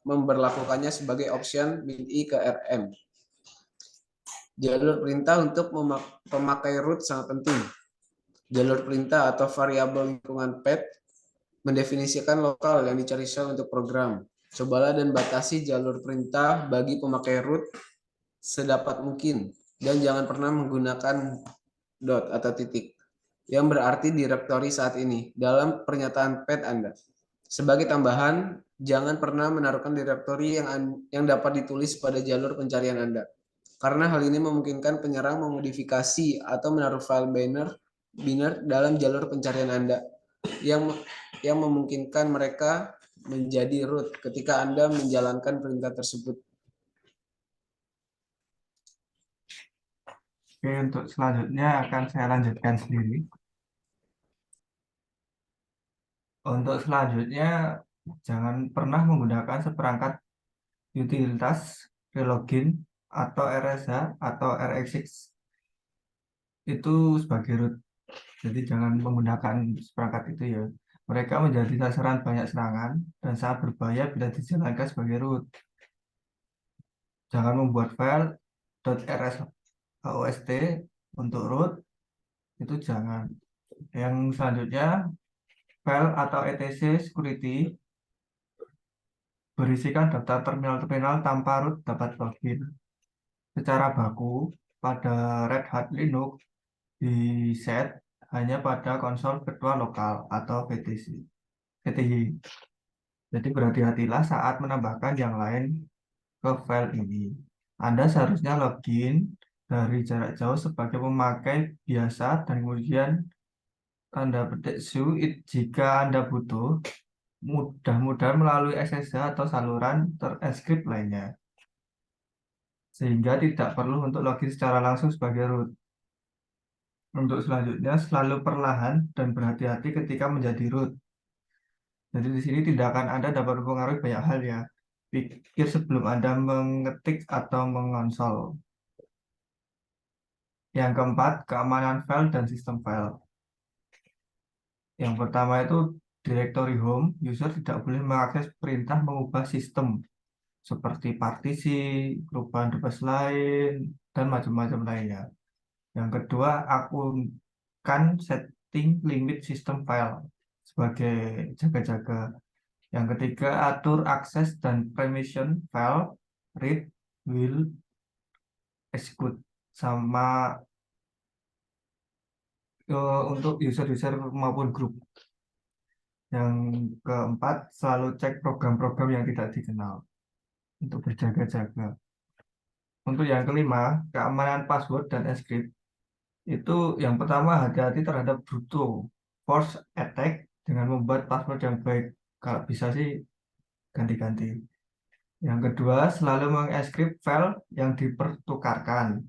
memberlakukannya sebagai option min-i ke rm. Jalur perintah untuk pemakai root sangat penting. Jalur perintah atau variabel lingkungan path mendefinisikan lokal yang dicari shell untuk program. Cobalah dan batasi jalur perintah bagi pemakai root sedapat mungkin dan jangan pernah menggunakan dot atau titik yang berarti direktori saat ini dalam pernyataan path Anda. Sebagai tambahan, jangan pernah menaruhkan direktori yang dapat ditulis pada jalur pencarian Anda. Karena hal ini memungkinkan penyerang memodifikasi atau menaruh file binary dalam jalur pencarian Anda yang memungkinkan mereka menjadi root ketika Anda menjalankan perintah tersebut. Oke, untuk selanjutnya akan saya lanjutkan sendiri. Untuk selanjutnya, jangan pernah menggunakan seperangkat utilitas relogin atau RSH atau RxX itu sebagai root. Jadi jangan menggunakan seperangkat itu ya. Mereka menjadi sasaran banyak serangan dan sangat berbahaya bila dijalankan sebagai root. Jangan membuat file .rshost untuk root, itu jangan. Yang selanjutnya, file atau etc security berisikan daftar terminal-terminal tanpa root dapat login. Secara baku, pada Red Hat Linux di set hanya pada konsol virtual lokal atau VTI. Jadi berhati-hatilah saat menambahkan yang lain ke file ini. Anda seharusnya login dari jarak jauh sebagai pemakai biasa dan kemudian tanda petik suit jika Anda butuh, mudah-mudahan melalui SSH atau saluran terenkripsi lainnya. Sehingga tidak perlu untuk login secara langsung sebagai root. Untuk selanjutnya, selalu perlahan dan berhati-hati ketika menjadi root. Jadi di sini tindakan Anda dapat mempengaruhi banyak hal ya. Pikir sebelum Anda mengetik atau mengonsol. Yang keempat, keamanan file dan sistem file. Yang pertama itu directory home, user tidak boleh mengakses perintah mengubah sistem seperti partisi, perubahan device lain, dan macam-macam lainnya. Yang kedua, akunkan setting limit system file sebagai jaga-jaga. Yang ketiga, atur akses dan permission file, read, will, execute, sama untuk user-user maupun grup. Yang keempat, selalu cek program-program yang tidak dikenal untuk berjaga-jaga. Untuk yang kelima, keamanan password dan encrypt. Itu yang pertama, hati-hati terhadap bruto force attack dengan membuat password yang baik. Kalau bisa sih ganti-ganti. Yang kedua, selalu mengekskrip file yang dipertukarkan.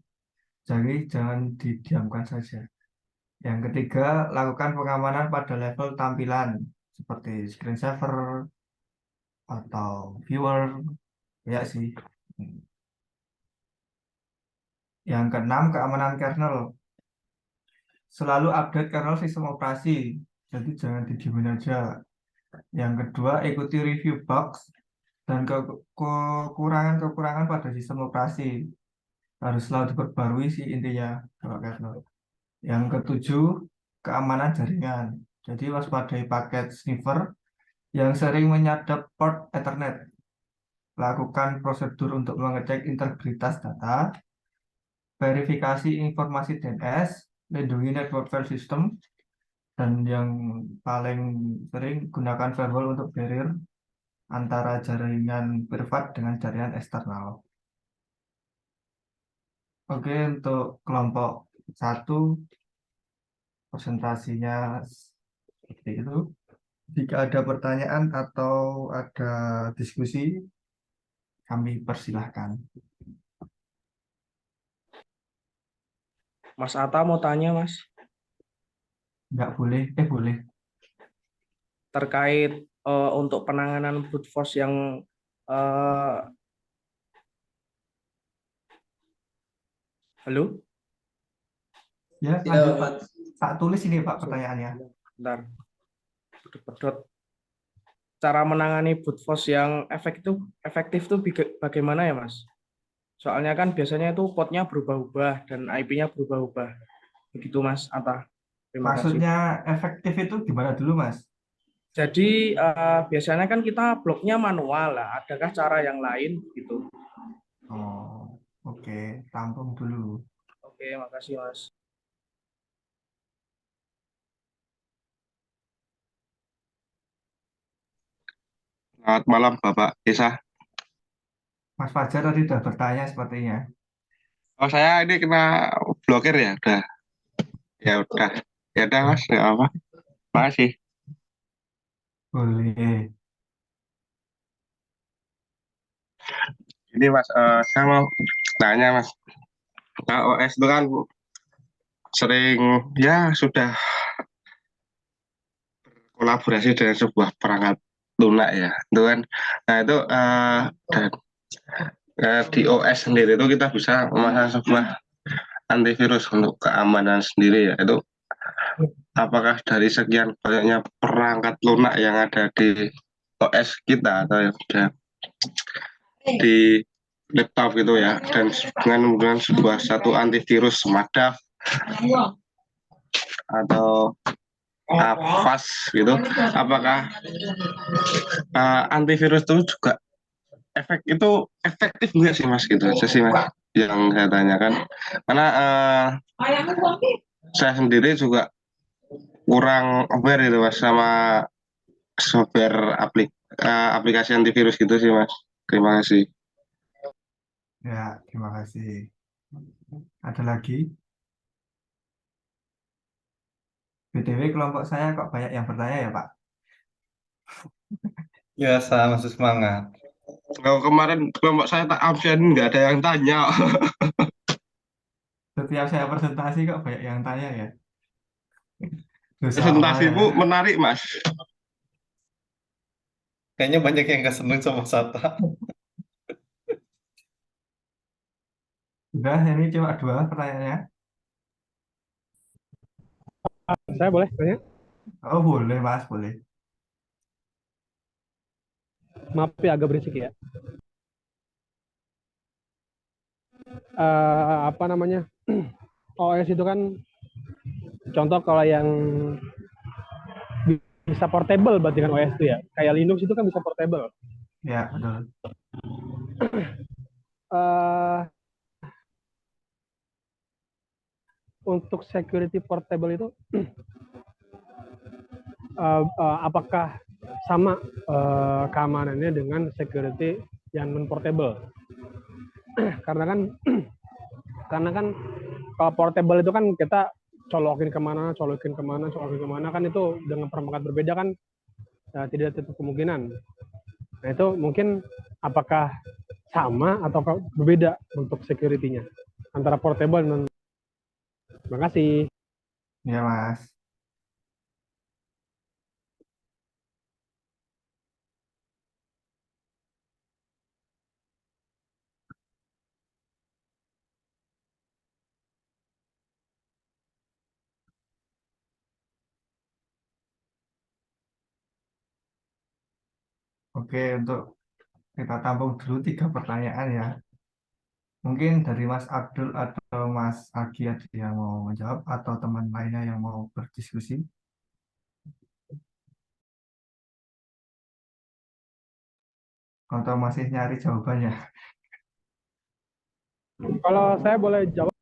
Jadi jangan didiamkan saja. Yang ketiga, lakukan pengamanan pada level tampilan seperti screensaver atau viewer. Ya sih. Yang keenam, keamanan kernel. Selalu update kernel sistem operasi. Jadi jangan didiemin aja. Yang kedua, ikuti review bugs dan kekurangan-kekurangan pada sistem operasi. Harus selalu diperbarui sih intinya kalau kernel. Yang ketujuh, keamanan jaringan. Jadi waspadai paket sniffer yang sering menyadap port Ethernet. Lakukan prosedur untuk mengecek integritas data, verifikasi informasi DNS, lindungi network file system, dan yang paling sering gunakan firewall untuk barrier antara jaringan privat dengan jaringan eksternal. Oke, untuk kelompok 1 presentasinya seperti itu. Jika ada pertanyaan atau ada diskusi, kami persilahkan. Mas Atta mau tanya, Mas, Nggak boleh, boleh. terkait untuk penanganan brute force yang halo? Ya, lanjut Pak. Tak tulis ini Pak pertanyaannya. Bentar. Pedot. Cara menangani brute force yang efektif tuh bagaimana ya, Mas? Soalnya kan biasanya itu portnya berubah-ubah dan IP-nya berubah-ubah. Begitu, Mas Atta. Terima kasih. Maksudnya efektif itu gimana dulu, Mas? Jadi biasanya kan kita bloknya manual lah. Adakah cara yang lain gitu? Oh, oke. Tampung dulu. Oke, makasih Mas. Selamat malam Bapak Desa. Mas Fajar tadi sudah bertanya sepertinya. Oh saya ini kena blokir ya, udah. Ya udah. Ya udah Mas, nggak apa. Makasih. Boleh. Ini Mas, saya mau tanya Mas. Nah, OS itu kan sering ya sudah berkolaborasi dengan sebuah perangkat lunak ya, itu kan. Nah itu dan di OS sendiri itu kita bisa memasang sebuah antivirus untuk keamanan sendiri ya. Itu apakah dari sekian banyaknya perangkat lunak yang ada di OS kita atau yang ada di laptop gitu ya, dan dengan menggunakan sebuah satu antivirus Madaf atau Avast gitu, apakah antivirus itu juga efektif nggak sih Mas, gitu aja sih Mas yang saya tanyakan, karena saya sendiri juga kurang aware itu Mas sama software aplikasi antivirus gitu sih Mas. Terima kasih. Ya, terima kasih. Ada lagi? BTW kelompok saya kok banyak yang bertanya ya Pak? Biasa, masih semangat. Kalau kemarin kelompok saya tak absen, nggak ada yang tanya. Setiap saya presentasi kok banyak yang tanya ya? Dosa Presentasimu apa ya? menarik Mas. Kayaknya banyak yang nggak seneng sama Sata. Udah, ini cuma 2 pertanyaannya. Saya boleh tanya? Oh boleh Mas, boleh. Maaf ya agak berisik ya. Apa namanya? OS itu kan contoh kalau yang bisa portable berarti kan OS itu ya. Kayak Linux itu kan bisa portable. Ya, betul. Untuk security portable itu apakah sama keamanannya dengan security yang non portable? Karena kan kalau portable itu kan kita colokin kemana kan itu dengan perangkat berbeda kan tidak tertutup kemungkinan. Nah itu mungkin apakah sama atau berbeda untuk security-nya antara portable dan. Terima kasih. Ya, Mas. Oke, untuk kita tampung dulu 3 pertanyaan ya. Mungkin dari Mas Abdul atau Mas Agi ada yang mau menjawab atau teman lainnya yang mau berdiskusi. Atau masih nyari jawabannya. Kalau saya boleh jawab,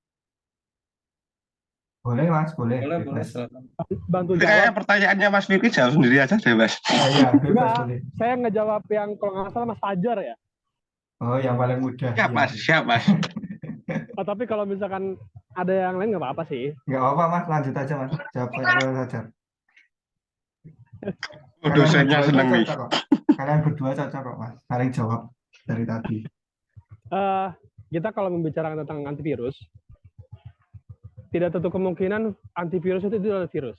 Boleh, Mas, boleh. Boleh, Bebas. silakan. bantu Itu kayak jawab. pertanyaannya Mas Vicky jawab sendiri aja deh, Mas. Iya, bebas Enggak, boleh. saya ngejawab yang kalau nggak salah Mas Fajar ya. Oh, yang paling mudah. Siap, Iya. Mas. Siap, Mas. Oh, tapi kalau misalkan ada yang lain nggak apa-apa sih. Nggak apa-apa, Mas. Lanjut aja, Mas. Jawab kayak saja. Oh, dosennya berdua seneng nih. cocok kok. Kalian berdua cocok kok, Mas. Saling jawab dari tadi. Kita kalau membicarakan tentang antivirus, tidak tentu kemungkinan antivirus itu adalah virus.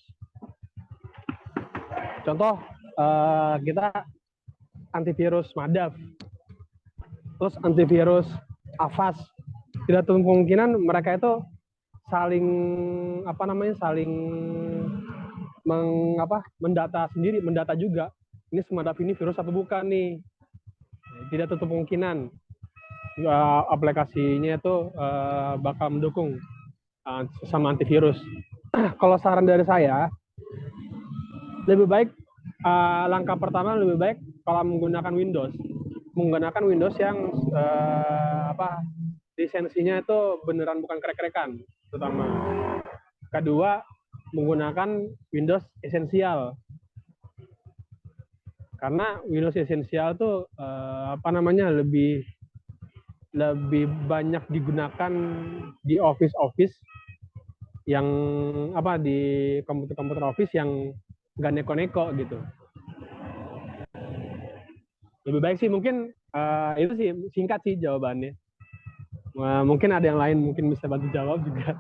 Contoh, kita antivirus Madaf, terus antivirus Avast. Tidak tentu kemungkinan mereka itu saling mendata sendiri, mendata juga. Ini Madaf ini virus atau bukan nih? Tidak tentu kemungkinan aplikasinya itu bakal mendukung sama antivirus. Kalau saran dari saya, lebih baik langkah pertama lebih baik kalau menggunakan Windows yang lisensinya itu beneran bukan krek-krekan, terutama. Kedua, menggunakan Windows esensial. Karena Windows esensial tuh lebih banyak digunakan di office yang di komputer office yang nggak neko-neko gitu. Lebih baik sih mungkin itu sih singkat sih jawabannya. Mungkin ada yang lain mungkin bisa bantu jawab juga.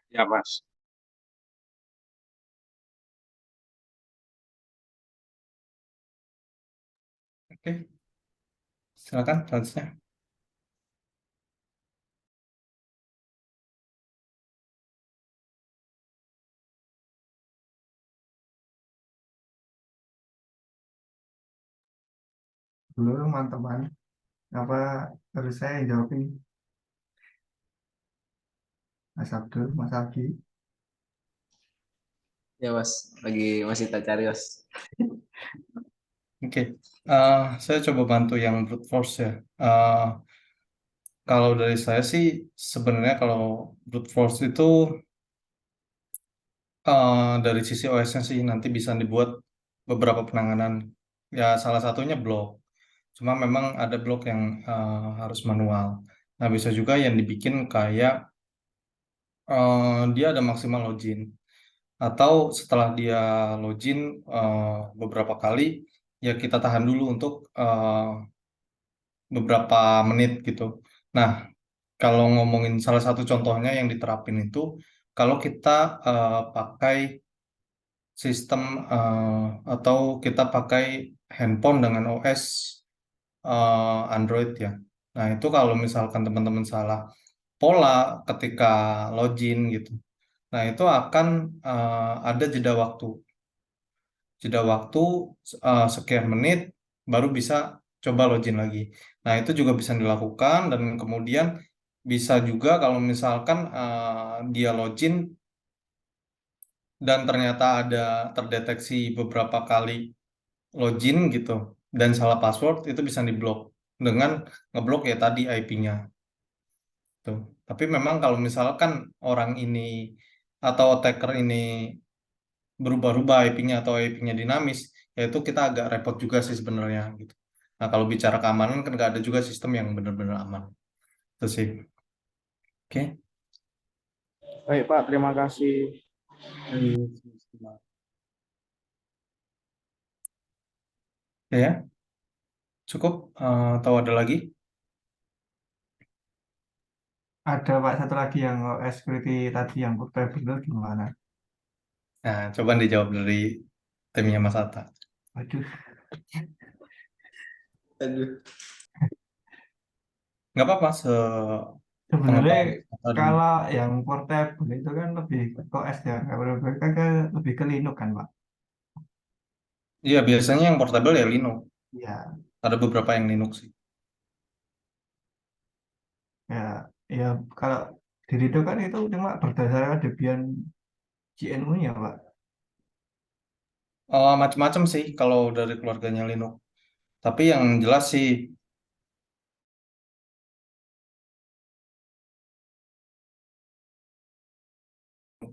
Ya, Mas. Oke, silakan selanjutnya. Dulu teman-teman, apa harus saya yang jawab ini? Mas Abdul, Mas Agi. Ya, Mas. Masih tak cari, Mas. Oke, saya coba bantu yang brute force ya. Kalau dari saya sih sebenarnya kalau brute force itu dari sisi OS-nya sih nanti bisa dibuat beberapa penanganan. Ya salah satunya blok. Cuma memang ada blok yang harus manual. Nah bisa juga yang dibikin kayak dia ada maksimal login. Atau setelah dia login beberapa kali, ya kita tahan dulu untuk beberapa menit gitu. Nah, kalau ngomongin salah satu contohnya yang diterapin itu, kalau kita pakai sistem atau kita pakai handphone dengan OS Android ya. Nah, itu kalau misalkan teman-teman salah pola ketika login gitu. Nah, itu akan ada jeda waktu. Jeda waktu sekian menit baru bisa coba login lagi. Nah, itu juga bisa dilakukan dan kemudian bisa juga kalau misalkan dia login dan ternyata ada terdeteksi beberapa kali login gitu dan salah password itu bisa diblok dengan ngeblok ya tadi IP-nya. Tuh. Tapi memang kalau misalkan orang ini atau attacker ini berubah-ubah IP-nya atau IP-nya dinamis, yaitu kita agak repot juga sih sebenarnya gitu. Nah, kalau bicara keamanan kan nggak ada juga sistem yang benar-benar aman. Itu sih. Oke. Baik, Pak. Terima kasih. Ya, cukup. Tahu ada lagi? Ada Pak satu lagi yang OS security tadi yang portable itu gimana? Nah, coba dijawab dari timnya Mas Atta. Aduh, Aduh. Nggak apa-apa, sebenarnya pengetahuan. kalau yang portable itu kan lebih ke OS ya, kalau lebih ke Linux kan Pak? Iya, biasanya yang portable ya Linux. Ya, Ada beberapa yang Linux sih. ya, ya kalau di Linux kan itu cuma berdasarkan Debian GNU-nya Pak. Macam-macam sih kalau dari keluarganya Linux. Tapi yang jelas sih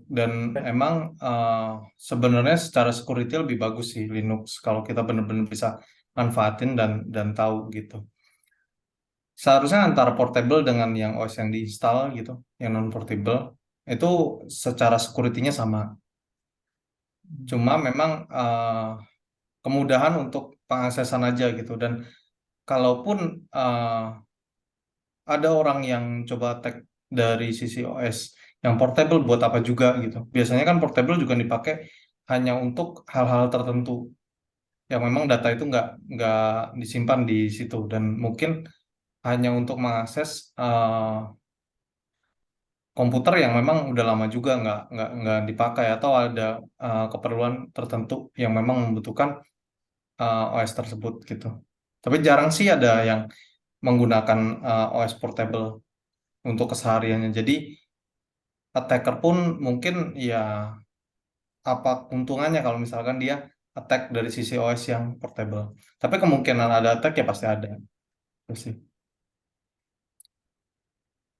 dan emang sebenarnya secara security lebih bagus sih Linux kalau kita benar-benar bisa manfaatin dan tahu gitu. Seharusnya antara portable dengan yang OS yang diinstal gitu, yang non portable itu secara security-nya sama. Cuma memang kemudahan untuk pengaksesan aja gitu. Dan kalaupun ada orang yang coba tag dari sisi OS yang portable buat apa juga gitu. Biasanya kan portable juga dipakai hanya untuk hal-hal tertentu yang memang data itu nggak disimpan di situ dan mungkin hanya untuk mengakses komputer yang memang udah lama juga nggak dipakai atau ada keperluan tertentu yang memang membutuhkan OS tersebut gitu. Tapi jarang sih ada yang menggunakan OS portable untuk kesehariannya. Jadi attacker pun mungkin ya apa keuntungannya kalau misalkan dia attack dari sisi OS yang portable. Tapi kemungkinan ada attack ya pasti ada. Terus sih.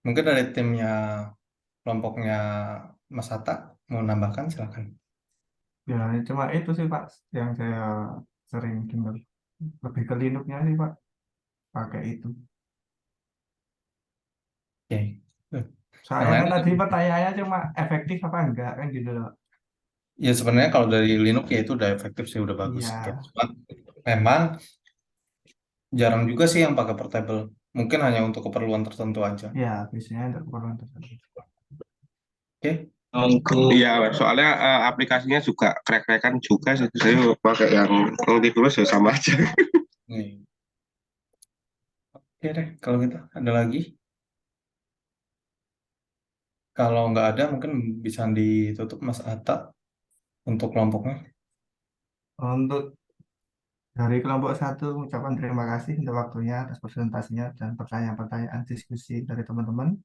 Mungkin dari timnya kelompoknya Mas Hatta mau nambahkan silakan. Ya, cuma itu sih Pak yang saya sering dengar. Lebih ke Linux-nya sih Pak, pakai itu. Oke. Yang Soalnya lain kan tadi pertanyaannya cuma efektif apa enggak kan gitu loh. ya sebenarnya kalau dari Linux ya itu udah efektif sih udah bagus Iya, gitu. Cuma memang jarang juga sih yang pakai portable. Mungkin hanya untuk keperluan tertentu aja. ya biasanya untuk keperluan tertentu. Oke. Iya, soalnya aplikasinya juga krek-krekan juga sih. Saya pakai yang antivirus ya sama aja. Nih. Oke deh, kalau gitu ada lagi. Kalau nggak ada mungkin bisa ditutup Mas Atta untuk kelompoknya. Untuk dari kelompok satu, ucapan terima kasih untuk waktunya atas presentasinya dan pertanyaan-pertanyaan diskusi dari teman-teman.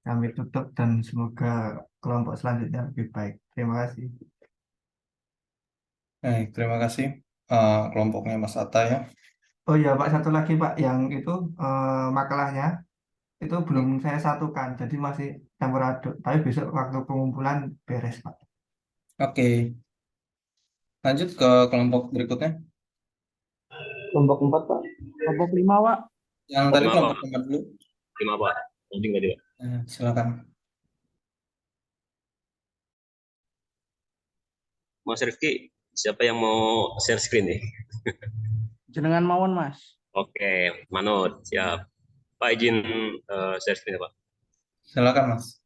Kami tutup dan semoga kelompok selanjutnya lebih baik. Terima kasih. Terima kasih kelompoknya Mas Atta ya. Oh iya Pak, satu lagi Pak, yang itu makalahnya itu belum saya satukan, jadi masih campur aduk. Tapi besok waktu pengumpulan beres Pak. Oke, lanjut ke kelompok berikutnya. Kelompok 4, Pak. Kelompok 5, Pak. Yang tadi Lima, kelompok Pak. keempat dulu. 5, Pak. Penting tadi, Pak. Silakan. Mas Rifki, siapa yang mau share screen nih? Jenengan mawon, Mas. Oke, Manut, siap. Pak izin share screen ya, Pak. Silakan Mas.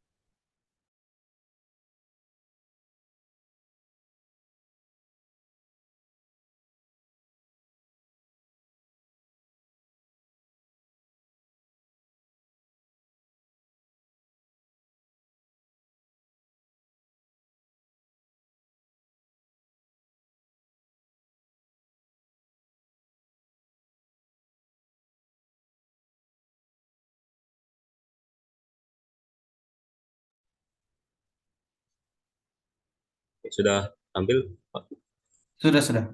Sudah tampil, Pak? Sudah.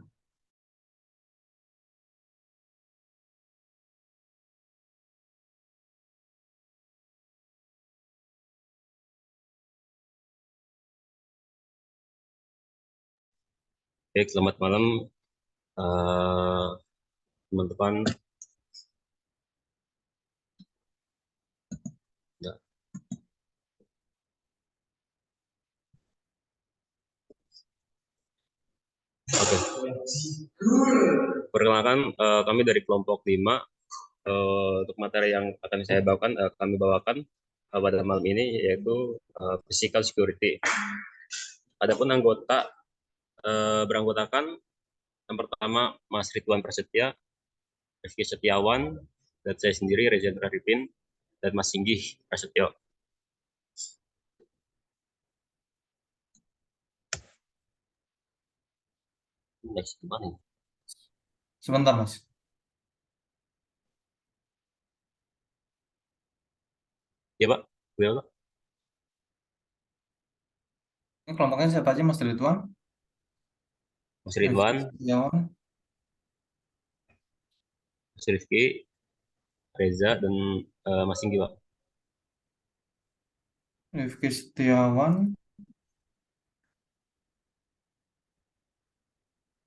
Baik, selamat malam teman-teman ya. Oke. Perkenalkan, kami dari kelompok 5. Untuk materi yang akan kami bawakan pada malam ini yaitu physical security. Adapun anggota beranggotakan yang pertama Mas Ridwan Prasetya, Rifki Setiawan, dan saya sendiri Reza Arifin, dan Mas Singgih Prasetyo. Next, gimana? Sebentar, Mas. Ya, Pak. Beliau, Pak. Ini kelompoknya siapa aja, Mas Ridwan? Mas Ridwan, Mas Rifki, Reza, dan Mas Singgih, Pak. Rifki Setiawan,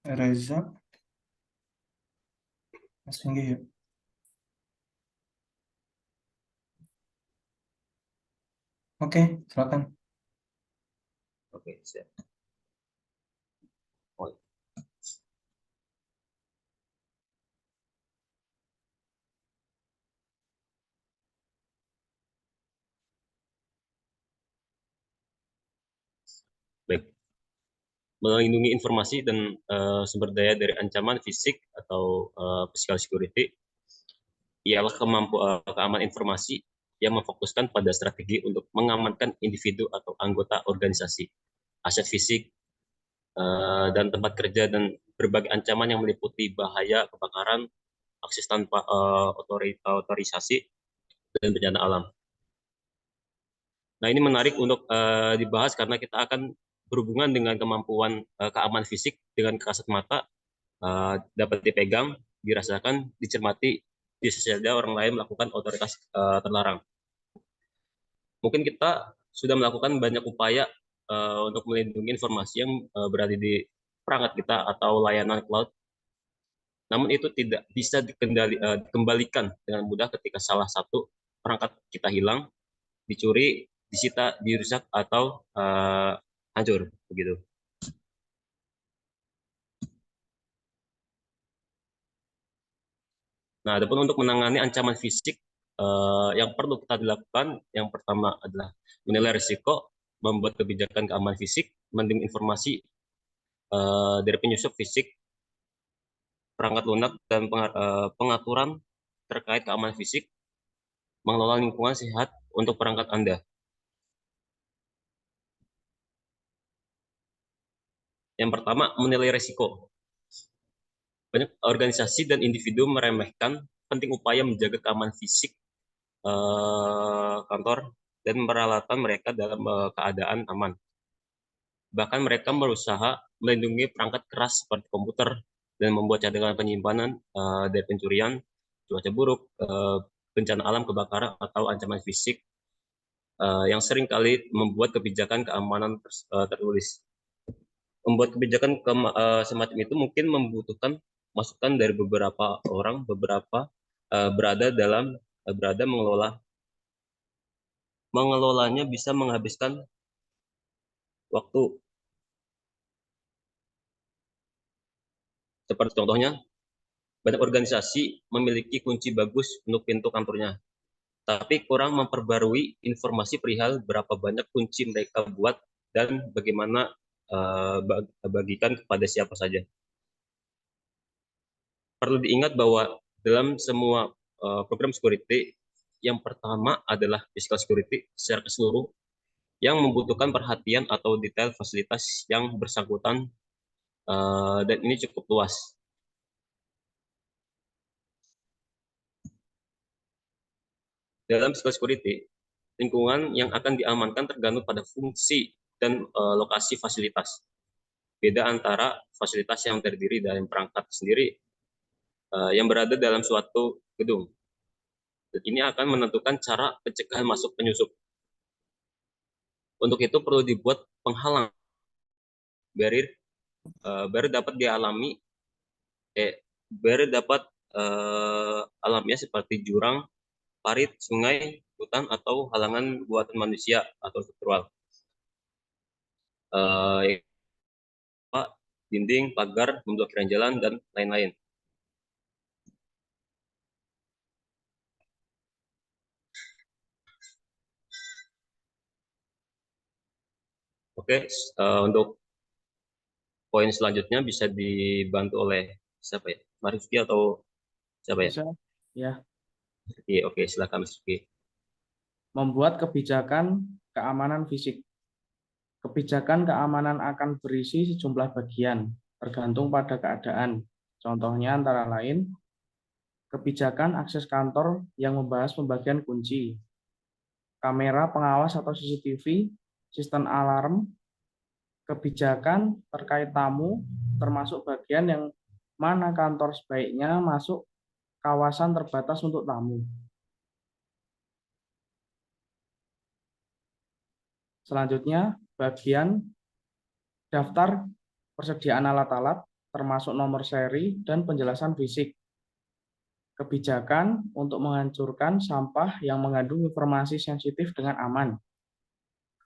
Reza, Mas Singgih ya. Oke, silakan. Oke, siap. Oh. Baik. Melindungi informasi dan sumber daya dari ancaman fisik atau physical security ialah keamanan informasi yang memfokuskan pada strategi untuk mengamankan individu atau anggota organisasi, aset fisik, dan tempat kerja, dan berbagai ancaman yang meliputi bahaya, kebakaran, akses tanpa otorisasi, dan bencana alam. Nah, ini menarik untuk dibahas karena kita akan berhubungan dengan kemampuan keamanan fisik dengan kasat mata dapat dipegang, dirasakan, dicermati, bisa saja orang lain melakukan otoritas terlarang. Mungkin kita sudah melakukan banyak upaya untuk melindungi informasi yang berada di perangkat kita atau layanan cloud. Namun itu tidak bisa dikembalikan dengan mudah ketika salah satu perangkat kita hilang, dicuri, disita, dirusak, atau hancur, begitu. Nah, adapun untuk menangani ancaman fisik yang perlu kita lakukan, yang pertama adalah menilai risiko, membuat kebijakan keamanan fisik, melindungi informasi dari penyusup fisik, perangkat lunak, dan pengaturan terkait keamanan fisik, mengelola lingkungan sehat untuk perangkat Anda. Yang pertama, menilai risiko. Banyak organisasi dan individu meremehkan penting upaya menjaga keamanan fisik kantor dan peralatan mereka dalam keadaan aman. Bahkan mereka berusaha melindungi perangkat keras seperti komputer dan membuat cadangan penyimpanan dari pencurian, cuaca buruk, bencana alam, kebakaran, atau ancaman fisik yang sering kali membuat kebijakan keamanan tertulis. Membuat kebijakan semacam itu mungkin membutuhkan masukan dari beberapa orang, berada mengelolanya bisa menghabiskan waktu. Seperti contohnya, banyak organisasi memiliki kunci bagus untuk pintu kantornya, tapi kurang memperbarui informasi perihal berapa banyak kunci mereka buat dan bagaimana bagikan kepada siapa saja. Perlu diingat bahwa dalam semua program security, yang pertama adalah physical security secara keseluruhan yang membutuhkan perhatian atau detail fasilitas yang bersangkutan, dan ini cukup luas. Dalam physical security, lingkungan yang akan diamankan tergantung pada fungsi dan lokasi fasilitas. Beda antara fasilitas yang terdiri dari perangkat sendiri yang berada dalam suatu gedung. Dan ini akan menentukan cara pencegahan masuk penyusup. Untuk itu perlu dibuat penghalang barrier baru dapat dialami Dapat alamnya seperti jurang, parit, sungai, hutan, atau halangan buatan manusia atau struktural. Dinding, pagar, memblokiran jalan, dan lain-lain. Oke, untuk poin selanjutnya bisa dibantu oleh siapa ya? Marifki atau siapa ya? Bisa, ya. Oke, silakan Marifki. Membuat kebijakan keamanan fisik. Kebijakan keamanan akan berisi sejumlah bagian, tergantung pada keadaan. Contohnya antara lain, kebijakan akses kantor yang membahas pembagian kunci, kamera pengawas atau CCTV, sistem alarm, kebijakan terkait tamu, termasuk bagian yang mana kantor sebaiknya masuk kawasan terbatas untuk tamu. Selanjutnya, bagian daftar persediaan alat-alat, termasuk nomor seri dan penjelasan fisik. Kebijakan untuk menghancurkan sampah yang mengandung informasi sensitif dengan aman.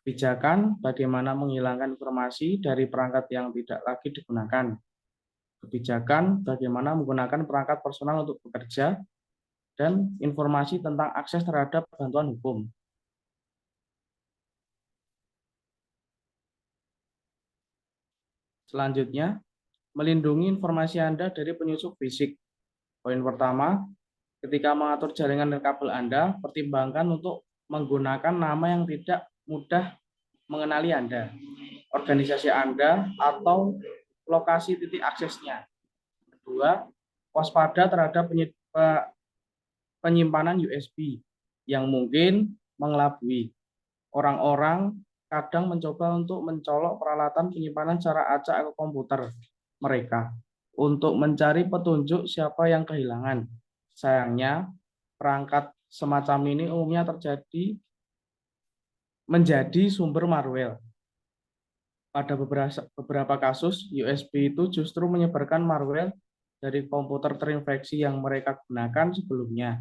Kebijakan bagaimana menghilangkan informasi dari perangkat yang tidak lagi digunakan. Kebijakan bagaimana menggunakan perangkat personal untuk bekerja, dan informasi tentang akses terhadap bantuan hukum. Selanjutnya, melindungi informasi Anda dari penyusup fisik. Poin pertama, ketika mengatur jaringan dan kabel Anda, pertimbangkan untuk menggunakan nama yang tidak mudah mengenali Anda, organisasi Anda, atau lokasi titik aksesnya. Kedua, waspada terhadap penyimpanan USB yang mungkin mengelabui. Orang-orang kadang mencoba untuk mencolok peralatan penyimpanan secara acak ke komputer mereka untuk mencari petunjuk siapa yang kehilangan. Sayangnya, perangkat semacam ini umumnya menjadi sumber malware. Pada beberapa kasus, USB itu justru menyebarkan malware dari komputer terinfeksi yang mereka gunakan sebelumnya.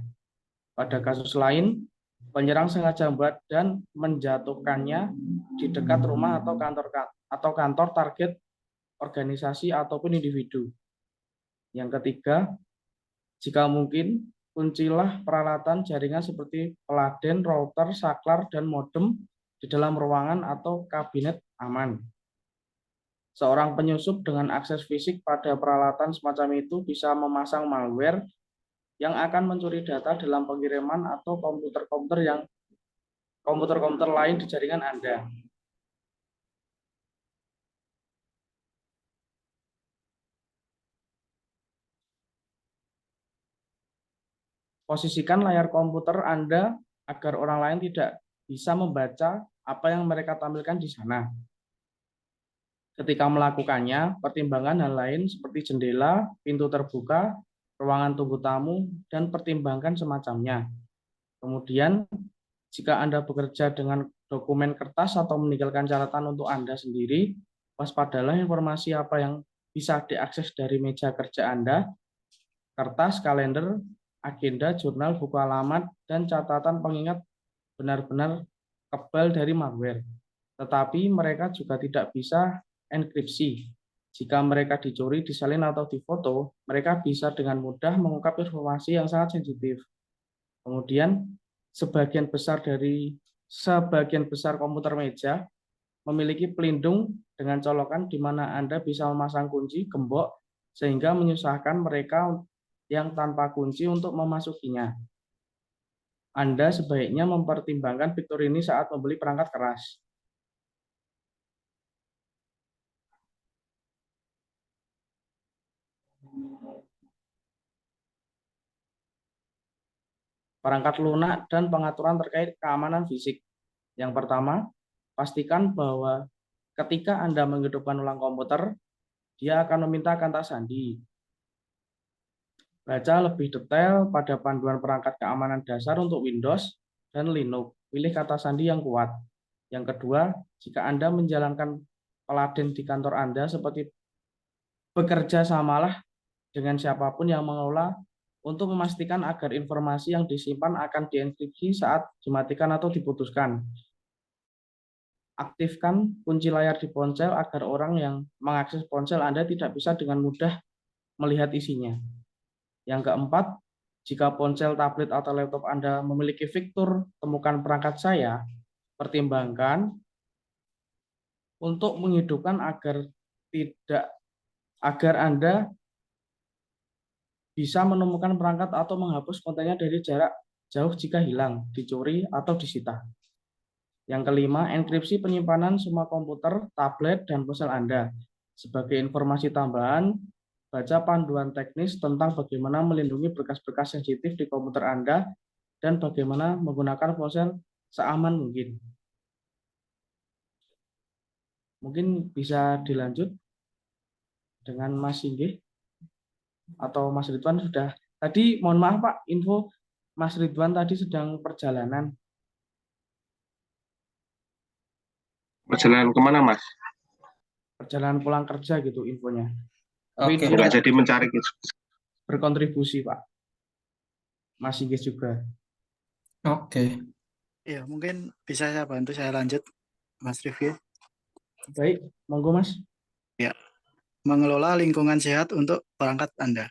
Pada kasus lain, penyerang sengaja membuat dan menjatuhkannya di dekat rumah atau kantor target organisasi ataupun individu. Yang ketiga, jika mungkin, kuncilah peralatan jaringan seperti peladen, router, saklar, dan modem di dalam ruangan atau kabinet aman. Seorang penyusup dengan akses fisik pada peralatan semacam itu bisa memasang malware yang akan mencuri data dalam pengiriman atau komputer-komputer lain di jaringan Anda. Posisikan layar komputer Anda agar orang lain tidak bisa membaca apa yang mereka tampilkan di sana. Ketika melakukannya, pertimbangkan hal lain seperti jendela, pintu terbuka, ruangan tunggu tamu, dan pertimbangkan semacamnya. Kemudian, jika Anda bekerja dengan dokumen kertas atau meninggalkan catatan untuk Anda sendiri, waspadalah informasi apa yang bisa diakses dari meja kerja Anda, kertas, kalender, agenda, jurnal, buku alamat, dan catatan pengingat benar-benar kebal dari malware. Tetapi mereka juga tidak bisa enkripsi. Jika mereka dicuri, disalin, atau difoto, mereka bisa dengan mudah mengungkap informasi yang sangat sensitif. Kemudian, sebagian besar komputer meja memiliki pelindung dengan colokan di mana Anda bisa memasang kunci gembok sehingga menyusahkan mereka yang tanpa kunci untuk memasukinya. Anda sebaiknya mempertimbangkan fitur ini saat membeli perangkat keras. Perangkat lunak dan pengaturan terkait keamanan fisik. Yang pertama, pastikan bahwa ketika Anda menghidupkan ulang komputer, dia akan meminta kata sandi. Baca lebih detail pada panduan perangkat keamanan dasar untuk Windows dan Linux. Pilih kata sandi yang kuat. Yang kedua, jika Anda menjalankan peladen di kantor Anda seperti bekerja samalah dengan siapapun yang mengelola untuk memastikan agar informasi yang disimpan akan dienkripsi saat dimatikan atau diputuskan. Aktifkan kunci layar di ponsel agar orang yang mengakses ponsel Anda tidak bisa dengan mudah melihat isinya. Yang keempat, jika ponsel, tablet, atau laptop Anda memiliki fitur temukan perangkat saya, pertimbangkan untuk menghidupkan agar Anda bisa menemukan perangkat atau menghapus kontennya dari jarak jauh jika hilang, dicuri, atau disita. Yang kelima, enkripsi penyimpanan semua komputer, tablet, dan ponsel Anda. Sebagai informasi tambahan, baca panduan teknis tentang bagaimana melindungi berkas-berkas sensitif di komputer Anda dan bagaimana menggunakan ponsel seaman mungkin. Mungkin bisa dilanjut dengan Mas Singgih atau Mas Ridwan sudah. Tadi mohon maaf Pak, info Mas Ridwan tadi sedang perjalanan. Perjalanan kemana, Mas? Perjalanan pulang kerja gitu infonya. Oke. Nggak jadi mencari gitu. Berkontribusi Pak. Mas Singgih juga. Oke. Ya, mungkin bisa saya bantu, saya lanjut, Mas Rifki. Baik, monggo Mas. Ya, mengelola lingkungan sehat untuk perangkat Anda.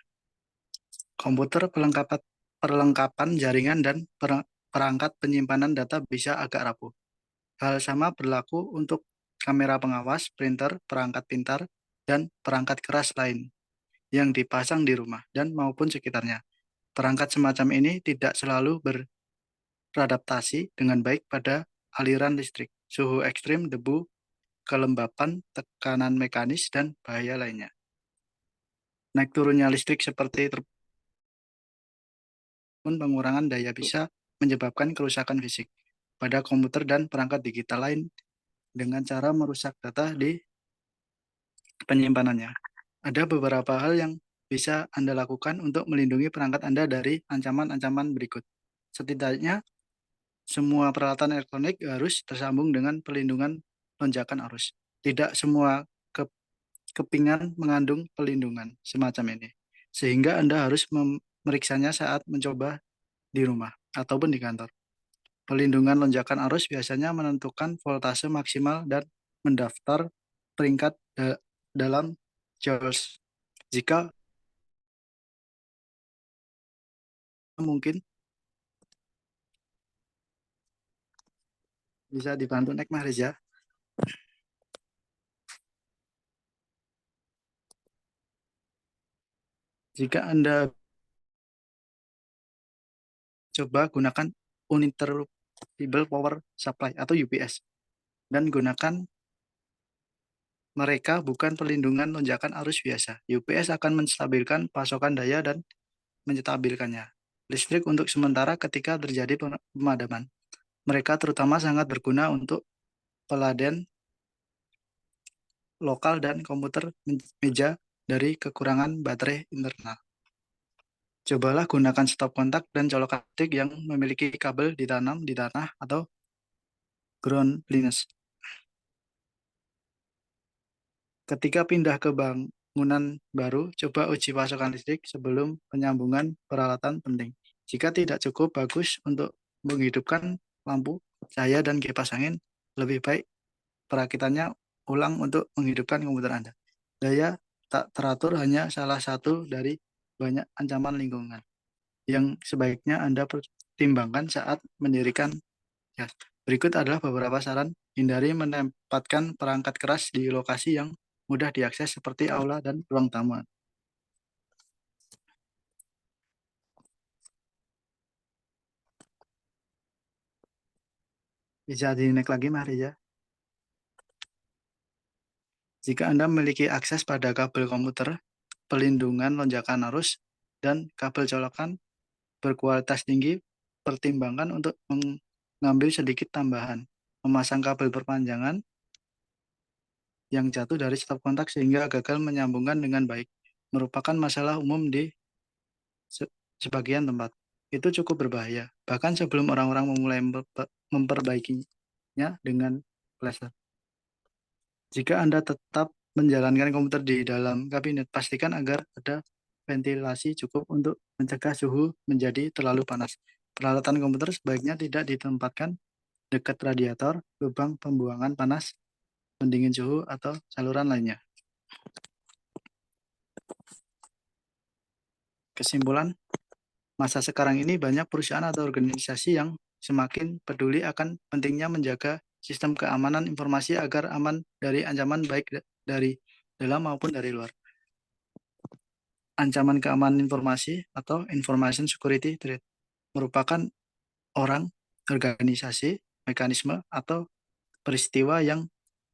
Komputer, perlengkapan jaringan, dan perangkat penyimpanan data bisa agak rapuh. Hal sama berlaku untuk kamera pengawas, printer, perangkat pintar, dan perangkat keras lain yang dipasang di rumah dan maupun sekitarnya. Perangkat semacam ini tidak selalu beradaptasi dengan baik pada aliran listrik, suhu ekstrim, debu, kelembapan, tekanan mekanis, dan bahaya lainnya. Naik turunnya listrik seperti pengurangan daya bisa menyebabkan kerusakan fisik pada komputer dan perangkat digital lain dengan cara merusak data di penyimpanannya. Ada beberapa hal yang bisa Anda lakukan untuk melindungi perangkat Anda dari ancaman-ancaman berikut. Setidaknya, semua peralatan elektronik harus tersambung dengan perlindungan lonjakan arus. Tidak semua kepingan mengandung pelindungan semacam ini, sehingga Anda harus memeriksanya saat mencoba di rumah ataupun di kantor. Pelindungan lonjakan arus biasanya menentukan voltase maksimal dan mendaftar peringkat dalam JAWS. Jika mungkin bisa dibantu naik Mas Reza. Jika Anda coba gunakan uninterruptible power supply atau UPS dan gunakan mereka bukan perlindungan lonjakan arus biasa. UPS akan menstabilkan pasokan daya dan menstabilkannya listrik untuk sementara ketika terjadi pemadaman. Mereka terutama sangat berguna untuk peladaian lokal dan komputer meja dari kekurangan baterai internal. Cobalah gunakan stop kontak dan colokan listrik yang memiliki kabel ditanam di tanah atau groundliness. Ketika pindah ke bangunan baru, coba uji pasokan listrik sebelum penyambungan peralatan penting. Jika tidak cukup bagus untuk menghidupkan lampu, cahaya, dan kipas angin, lebih baik perakitannya ulang untuk menghidupkan komputer Anda. Daya tak teratur hanya salah satu dari banyak ancaman lingkungan yang sebaiknya Anda pertimbangkan saat mendirikan jas. Berikut adalah beberapa saran. Hindari menempatkan perangkat keras di lokasi yang mudah diakses seperti aula dan ruang tamu. Bisa dinaik lagi, Mas Reza. Jika Anda memiliki akses pada kabel komputer, pelindungan lonjakan arus, dan kabel colokan berkualitas tinggi, pertimbangkan untuk mengambil sedikit tambahan. Memasang kabel perpanjangan yang jatuh dari stop kontak sehingga gagal menyambungkan dengan baik merupakan masalah umum di sebagian tempat. Itu cukup berbahaya, bahkan sebelum orang-orang memulai memperbaikinya dengan laser. Jika Anda tetap menjalankan komputer di dalam kabinet, pastikan agar ada ventilasi cukup untuk mencegah suhu menjadi terlalu panas. Peralatan komputer sebaiknya tidak ditempatkan dekat radiator, lubang pembuangan panas, pendingin suhu, atau saluran lainnya. Kesimpulan, masa sekarang ini banyak perusahaan atau organisasi yang semakin peduli akan pentingnya menjaga sistem keamanan informasi agar aman dari ancaman baik dari dalam maupun dari luar. Ancaman keamanan informasi atau information security threat merupakan orang, organisasi, mekanisme, atau peristiwa yang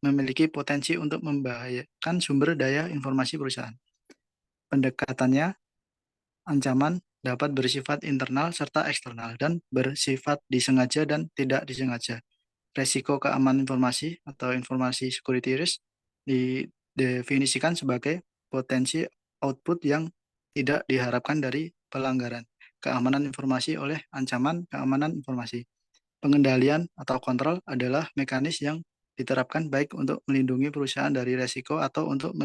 memiliki potensi untuk membahayakan sumber daya informasi perusahaan. Pendekatannya, ancaman dapat bersifat internal serta eksternal dan bersifat disengaja dan tidak disengaja. Resiko keamanan informasi atau informasi security risk didefinisikan sebagai potensi output yang tidak diharapkan dari pelanggaran keamanan informasi oleh ancaman keamanan informasi. Pengendalian atau kontrol adalah mekanisme yang diterapkan baik untuk melindungi perusahaan dari resiko atau untuk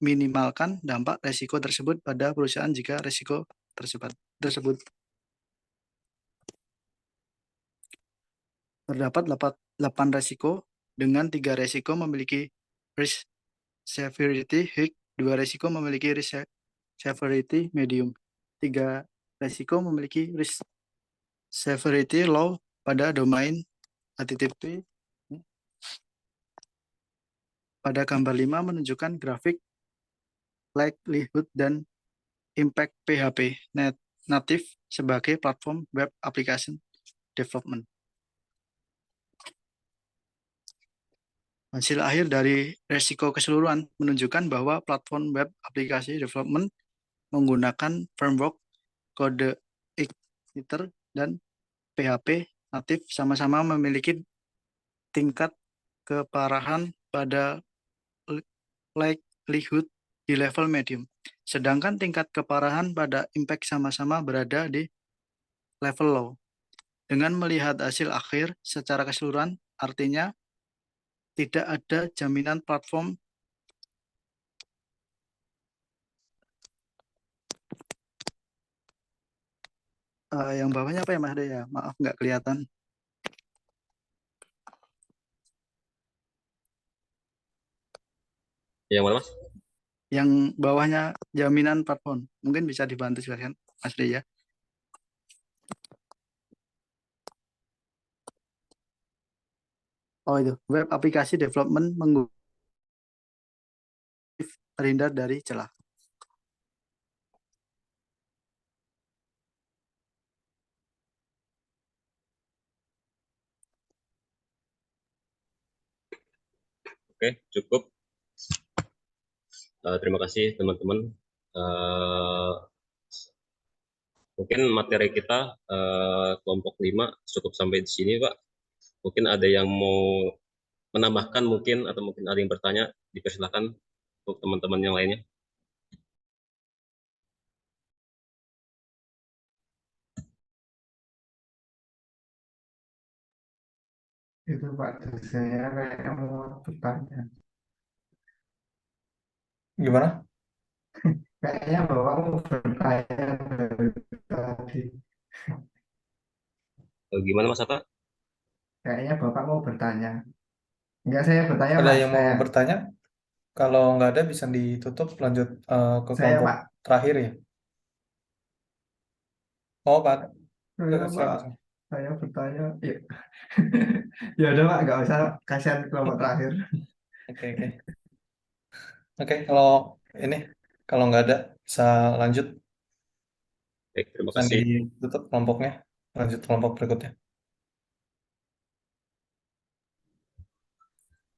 minimalkan dampak resiko tersebut pada perusahaan jika resiko tersebut. Terdapat 8 resiko, dengan 3 resiko memiliki risk severity high, 2 resiko memiliki risk severity medium, 3 resiko memiliki risk severity low pada domain HTTP. Pada gambar 5 menunjukkan grafik likelihood dan impact PHP native sebagai platform web application development. Hasil akhir dari resiko keseluruhan menunjukkan bahwa platform web aplikasi development menggunakan framework kode Igniter dan PHP natif sama-sama memiliki tingkat keparahan pada likelihood di level medium, sedangkan tingkat keparahan pada impact sama-sama berada di level low. Dengan melihat hasil akhir secara keseluruhan, artinya tidak ada jaminan platform yang bawahnya apa ya Mas Ade ya? Maaf nggak kelihatan. Yang mana Mas? Yang bawahnya jaminan platform. Mungkin bisa dibantu silakan Mas Ade ya. Oh itu, web aplikasi development terhindar dari celah. Oke, cukup. Terima kasih teman-teman. Mungkin materi kita kelompok 5 cukup sampai di sini, Pak. Mungkin ada yang mau menambahkan mungkin atau mungkin ada yang bertanya, dipersilakan untuk teman-teman yang lainnya. Itu Pak dosennya kayaknya mau bertanya. Gimana? Kayaknya Bapak mau bertanya dari tadi. Gimana Mas Atta? Kayaknya Bapak mau bertanya. Enggak, saya bertanya Ada Mas. yang mau bertanya? Kalau nggak ada bisa ditutup, lanjut ke Saya kelompok Pak. terakhir ya. Oh Pak, Ya, Pak. silakan. Saya bertanya. Ya, ya udah Pak, nggak usah, kasihan kelompok terakhir. Oke. Oke, kalau ini kalau nggak ada bisa lanjut. Baik, terima Bisa kasih. ditutup kelompoknya. Lanjut kelompok berikutnya.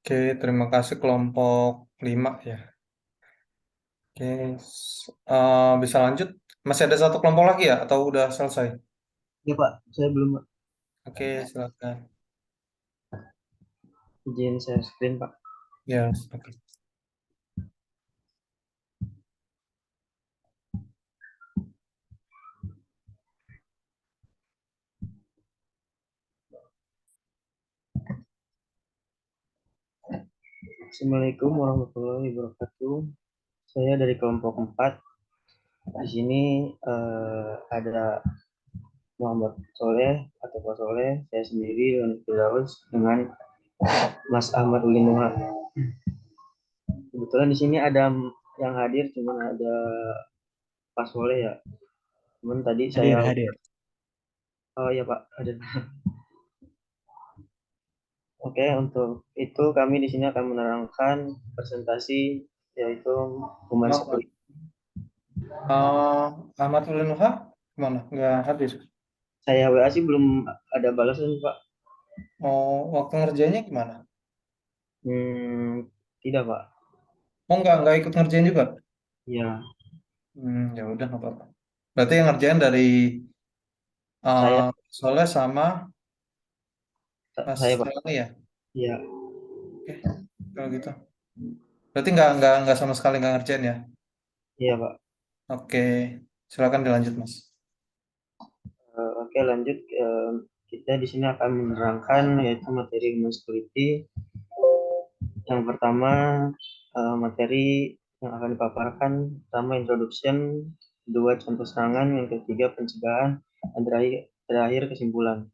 Oke, terima kasih kelompok 5 ya. Oke, bisa lanjut. Masih ada satu kelompok lagi ya? Atau udah selesai? Ya Pak, saya belum Pak. Oke, silakan. Izin saya screen Pak. Ya, oke. Assalamualaikum warahmatullahi wabarakatuh. Saya dari kelompok 4. Di sini ada Muhammad Soleh atau Pak Soleh, saya sendiri dan Firdaus dengan Mas Ahmad Ulin Nuha. Kebetulan di sini ada yang hadir, cuman ada Pak Soleh ya. Cuman tadi saya, Hadir. oh ya Pak, ada. Oke, untuk itu kami di sini akan menerangkan presentasi yaitu Human Maaf, Security. Ahmad Ulin Nuha gimana? Nggak hadir? Saya WA sih belum ada balasan Pak. Waktu ngerjainnya gimana? Tidak Pak. Nggak ikut ngerjain juga? Ya, Ya udah nggak apa-apa. Berarti yang ngerjain dari saya Soleh sama Mas saya Pak. Rani ya? Iya. Oke, kalau gitu. Berarti nggak sama sekali nggak ngerjain ya? Iya Pak. Oke, silakan dilanjut Mas. Oke, lanjut. Kita di sini akan menerangkan yaitu materi Human Security. Yang pertama, materi yang akan dipaparkan pertama introduction, kedua contoh serangan, yang ketiga pencegahan, dan terakhir kesimpulan.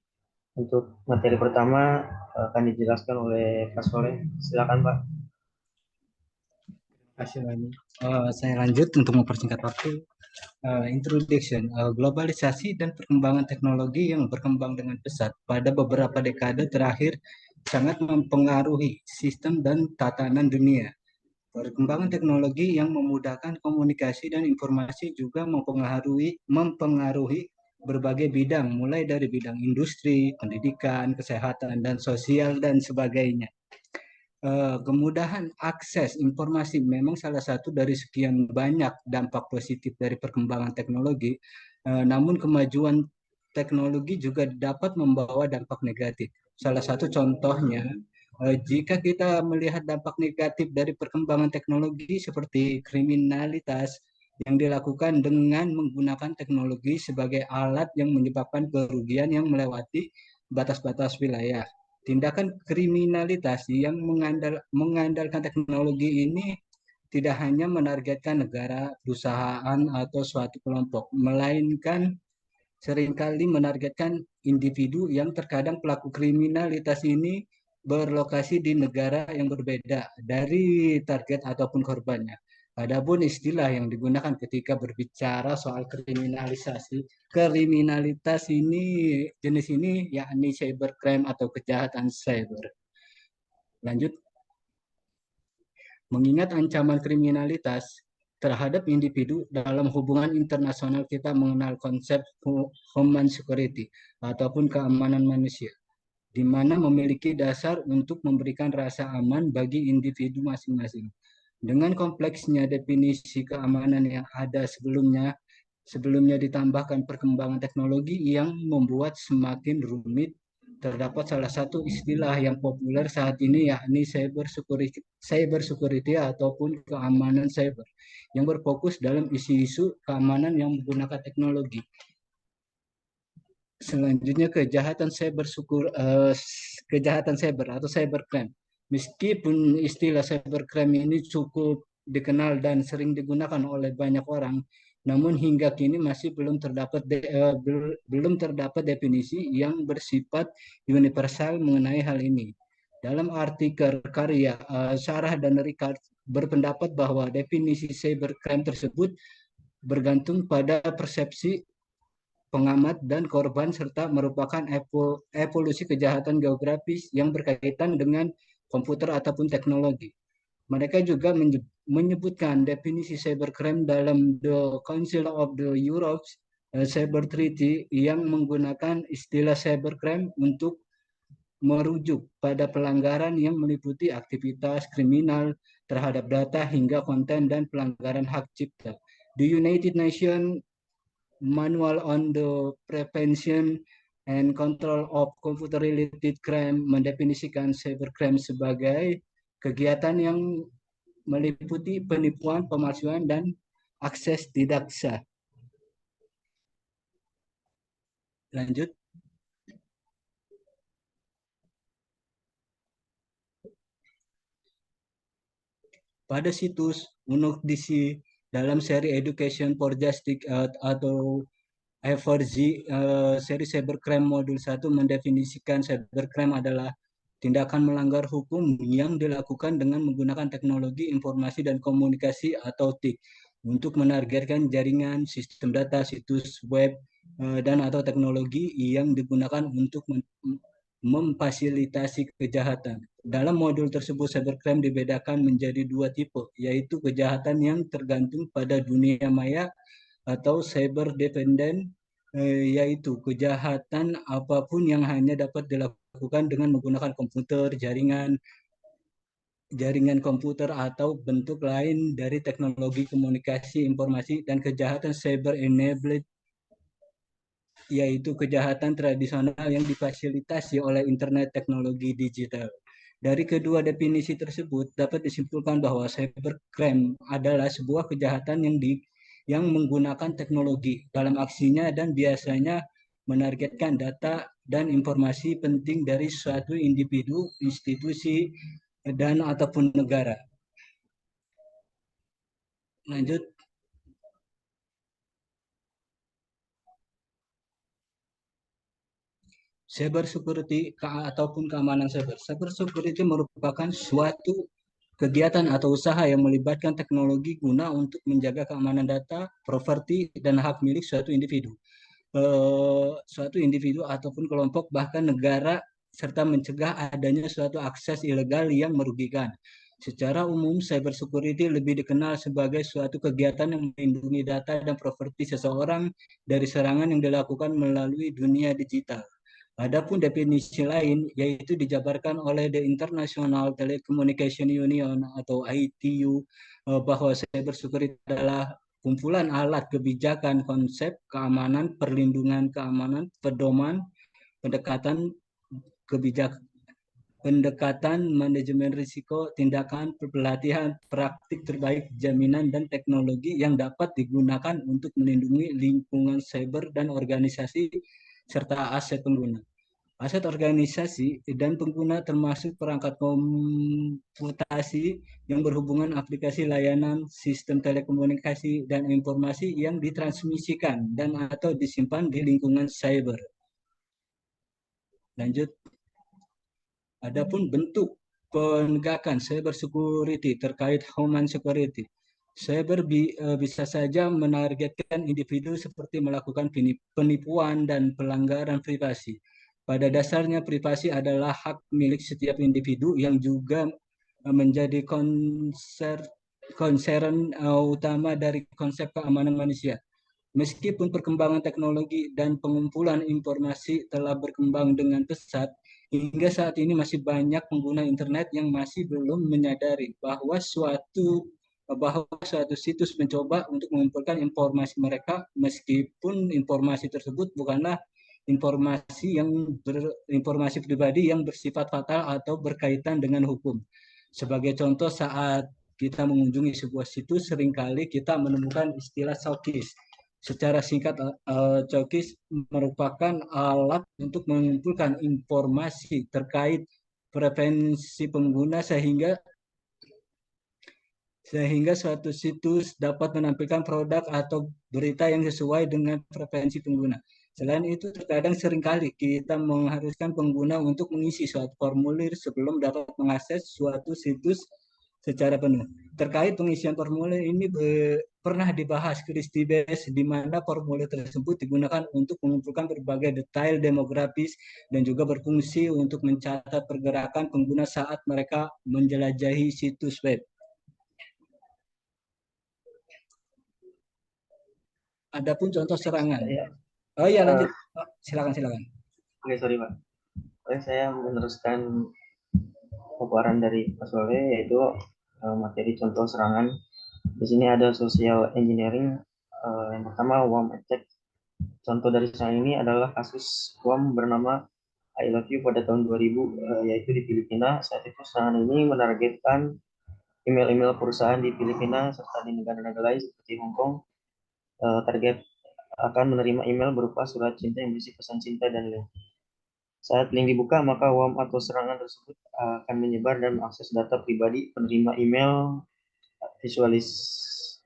Untuk materi pertama akan dijelaskan oleh Pak Soleh. Silakan Pak. Terima kasih Lani. Saya lanjut untuk mempersingkat waktu. Introduction, globalisasi dan perkembangan teknologi yang berkembang dengan pesat pada beberapa dekade terakhir sangat mempengaruhi sistem dan tatanan dunia. Perkembangan teknologi yang memudahkan komunikasi dan informasi juga mempengaruhi berbagai bidang, mulai dari bidang industri, pendidikan, kesehatan, dan sosial, dan sebagainya. Kemudahan akses informasi memang salah satu dari sekian banyak dampak positif dari perkembangan teknologi, namun kemajuan teknologi juga dapat membawa dampak negatif. Salah satu contohnya, jika kita melihat dampak negatif dari perkembangan teknologi seperti kriminalitas yang dilakukan dengan menggunakan teknologi sebagai alat yang menyebabkan kerugian yang melewati batas-batas wilayah. Tindakan kriminalitas yang mengandalkan teknologi ini tidak hanya menargetkan negara, perusahaan, atau suatu kelompok, melainkan seringkali menargetkan individu yang terkadang pelaku kriminalitas ini berlokasi di negara yang berbeda dari target ataupun korbannya. Adapun istilah yang digunakan ketika berbicara soal kriminalitas ini, jenis ini yakni cybercrime atau kejahatan cyber. Lanjut. Mengingat ancaman kriminalitas terhadap individu dalam hubungan internasional, kita mengenal konsep human security ataupun keamanan manusia, di mana memiliki dasar untuk memberikan rasa aman bagi individu masing-masing. Dengan kompleksnya definisi keamanan yang ada sebelumnya ditambahkan perkembangan teknologi yang membuat semakin rumit, terdapat salah satu istilah yang populer saat ini yakni cyber security ataupun keamanan cyber yang berfokus dalam isu-isu keamanan yang menggunakan teknologi. Selanjutnya kejahatan cyber atau cybercrime. Meskipun istilah cybercrime ini cukup dikenal dan sering digunakan oleh banyak orang, namun hingga kini masih belum terdapat definisi yang bersifat universal mengenai hal ini. Dalam artikel karya, Sarah dan Richard berpendapat bahwa definisi cybercrime tersebut bergantung pada persepsi pengamat dan korban serta merupakan evolusi kejahatan geografis yang berkaitan dengan komputer ataupun teknologi. Mereka juga menyebutkan definisi cybercrime dalam The Council of the Europe Cyber Treaty yang menggunakan istilah cybercrime untuk merujuk pada pelanggaran yang meliputi aktivitas kriminal terhadap data hingga konten dan pelanggaran hak cipta. The United Nations Manual on the Prevention and Control of Computer-Related Crime mendefinisikan cybercrime sebagai kegiatan yang meliputi penipuan, pemalsuan, dan akses tidak sah. Lanjut. Pada situs UNODC dalam seri Education for Justice atau E4G, seri cybercrime modul 1 mendefinisikan cybercrime adalah tindakan melanggar hukum yang dilakukan dengan menggunakan teknologi informasi dan komunikasi atau TIK untuk menargetkan jaringan, sistem data, situs web, dan atau teknologi yang digunakan untuk memfasilitasi kejahatan. Dalam modul tersebut, cybercrime dibedakan menjadi dua tipe, yaitu kejahatan yang tergantung pada dunia maya atau cyber dependent, yaitu kejahatan apapun yang hanya dapat dilakukan dengan menggunakan komputer, jaringan komputer atau bentuk lain dari teknologi komunikasi informasi, dan kejahatan cyber enabled, yaitu kejahatan tradisional yang difasilitasi oleh internet teknologi digital. Dari kedua definisi tersebut dapat disimpulkan bahwa cybercrime adalah sebuah kejahatan yang menggunakan teknologi dalam aksinya dan biasanya menargetkan data dan informasi penting dari suatu individu, institusi, dan ataupun negara. Lanjut. Cyber security ataupun keamanan cyber. Cyber security merupakan suatu kegiatan atau usaha yang melibatkan teknologi guna untuk menjaga keamanan data, properti, dan hak milik suatu individu ataupun kelompok, bahkan negara, serta mencegah adanya suatu akses ilegal yang merugikan. Secara umum, cyber security lebih dikenal sebagai suatu kegiatan yang melindungi data dan properti seseorang dari serangan yang dilakukan melalui dunia digital. Adapun definisi lain, yaitu dijabarkan oleh The International Telecommunication Union atau ITU, bahwa cyber security adalah kumpulan alat kebijakan, konsep keamanan, perlindungan keamanan, pedoman, pendekatan manajemen risiko, tindakan, pelatihan, praktik terbaik, jaminan, dan teknologi yang dapat digunakan untuk melindungi lingkungan cyber dan organisasi serta aset pengguna. Aset organisasi dan pengguna termasuk perangkat komputasi yang berhubungan, aplikasi, layanan, sistem telekomunikasi, dan informasi yang ditransmisikan dan atau disimpan di lingkungan cyber. Lanjut. Adapun bentuk penegakan cyber security terkait Homeland Security. Cyber bisa saja menargetkan individu seperti melakukan penipuan dan pelanggaran privasi. Pada dasarnya, privasi adalah hak milik setiap individu yang juga menjadi concern utama dari konsep keamanan manusia. Meskipun perkembangan teknologi dan pengumpulan informasi telah berkembang dengan pesat, hingga saat ini masih banyak pengguna internet yang masih belum menyadari bahwa suatu situs mencoba untuk mengumpulkan informasi mereka, meskipun informasi tersebut bukanlah informasi pribadi yang bersifat fatal atau berkaitan dengan hukum. Sebagai contoh, saat kita mengunjungi sebuah situs, seringkali kita menemukan istilah cookies. Secara singkat, cookies merupakan alat untuk mengumpulkan informasi terkait preferensi pengguna sehingga suatu situs dapat menampilkan produk atau berita yang sesuai dengan preferensi pengguna. Selain itu, terkadang seringkali kita mengharuskan pengguna untuk mengisi suatu formulir sebelum dapat mengakses suatu situs secara penuh. Terkait pengisian formulir ini pernah dibahas Christie Base, di mana formulir tersebut digunakan untuk mengumpulkan berbagai detail demografis dan juga berfungsi untuk mencatat pergerakan pengguna saat mereka menjelajahi situs web. Adapun contoh serangan. Oh iya, lanjut. Silakan. Oke, sorry Pak. Saya meneruskan paparan dari Pak Soleh, yaitu materi contoh serangan. Di sini ada social engineering. Yang pertama, worm attack. Contoh dari serangan ini adalah kasus worm bernama I Love You pada tahun 2000, yaitu di Filipina. Saat itu serangan ini menargetkan email-email perusahaan di Filipina serta di negara-negara lain seperti Hong Kong. Target akan menerima email berupa surat cinta yang berisi pesan cinta dan link. Saat link dibuka, maka worm atau serangan tersebut akan menyebar dan mengakses data pribadi penerima email,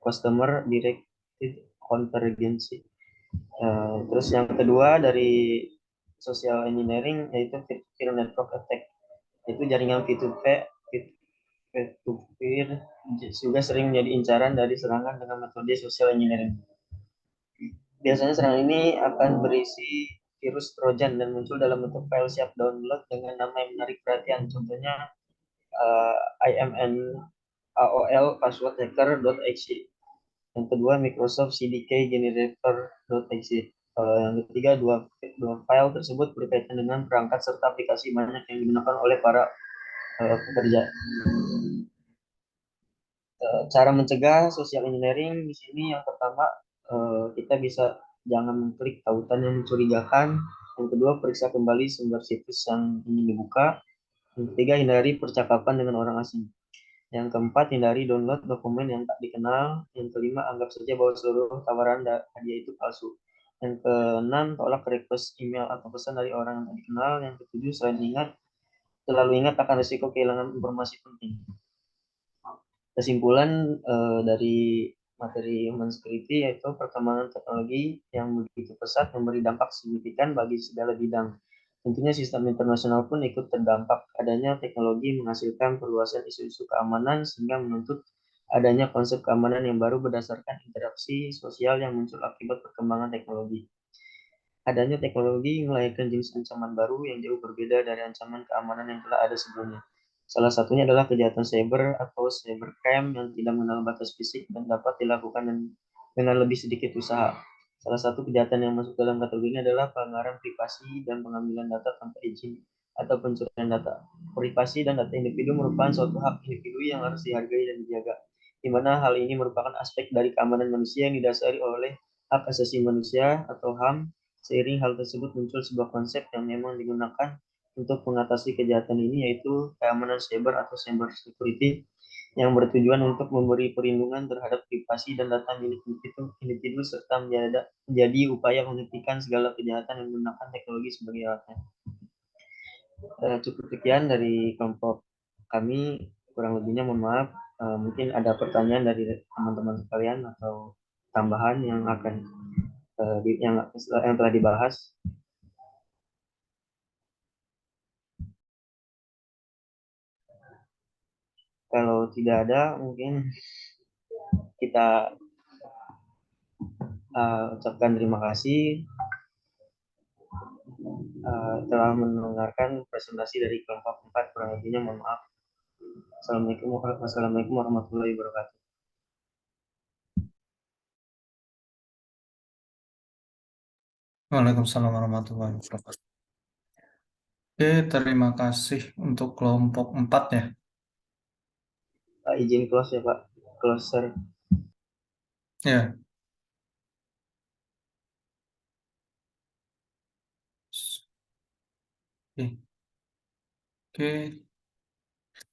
customer directed convergence. Terus yang kedua dari social engineering yaitu peer network attack, yaitu jaringan P2P peer-to-peer juga sering menjadi incaran dari serangan dengan metode social engineering. Biasanya serangan ini akan berisi virus Trojan dan muncul dalam bentuk file siap download dengan nama yang menarik perhatian. Contohnya IMN AOL password hacker.exe. Yang kedua Microsoft CDK generator.exe. Yang ketiga dua file tersebut berkaitan dengan perangkat serta aplikasi banyak yang digunakan oleh para pekerja. Cara mencegah social engineering di sini yang pertama kita bisa jangan mengklik tautan yang mencurigakan. Yang kedua periksa kembali sumber situs yang ingin dibuka. Yang ketiga hindari percakapan dengan orang asing. Yang keempat hindari download dokumen yang tak dikenal. Yang kelima anggap saja bahwa seluruh tawaran hadiah itu palsu. Yang keenam tolak request email atau pesan dari orang yang tak dikenal. Yang ketujuh selalu ingat akan risiko kehilangan informasi penting. Kesimpulan dari materi human security yaitu perkembangan teknologi yang begitu pesat memberi dampak signifikan bagi segala bidang. Tentunya sistem internasional pun ikut terdampak. Adanya teknologi menghasilkan perluasan isu-isu keamanan sehingga menuntut adanya konsep keamanan yang baru berdasarkan interaksi sosial yang muncul akibat perkembangan teknologi. Adanya teknologi melahirkan jenis ancaman baru yang jauh berbeda dari ancaman keamanan yang telah ada sebelumnya. Salah satunya adalah kejahatan cyber atau cybercrime yang tidak mengenal batas fisik dan dapat dilakukan dengan lebih sedikit usaha. Salah satu kejahatan yang masuk dalam kategori ini adalah pelanggaran privasi dan pengambilan data tanpa izin atau pencurian data. Privasi dan data individu merupakan suatu hak individu yang harus dihargai dan dijaga, di mana hal ini merupakan aspek dari keamanan manusia yang didasari oleh hak asasi manusia atau HAM. Seiring hal tersebut muncul sebuah konsep yang memang digunakan untuk mengatasi kejahatan ini yaitu keamanan cyber atau cyber security yang bertujuan untuk memberi perlindungan terhadap privasi dan data milik individu serta menjadi upaya menghentikan segala kejahatan yang menggunakan teknologi sebagai alatnya. Cukup sekian dari kelompok kami, kurang lebihnya mohon maaf. Mungkin ada pertanyaan dari teman-teman sekalian atau tambahan yang akan yang telah dibahas. Kalau tidak ada, mungkin kita ucapkan terima kasih telah mendengarkan presentasi dari kelompok 4. Kurang lebihnya mohon maaf. Wassalamualaikum warahmatullahi wabarakatuh. Waalaikumsalam warahmatullahi wabarakatuh. Oke, terima kasih untuk kelompok 4 ya. Pak, izin close ya Pak, closer. Ya. Oke.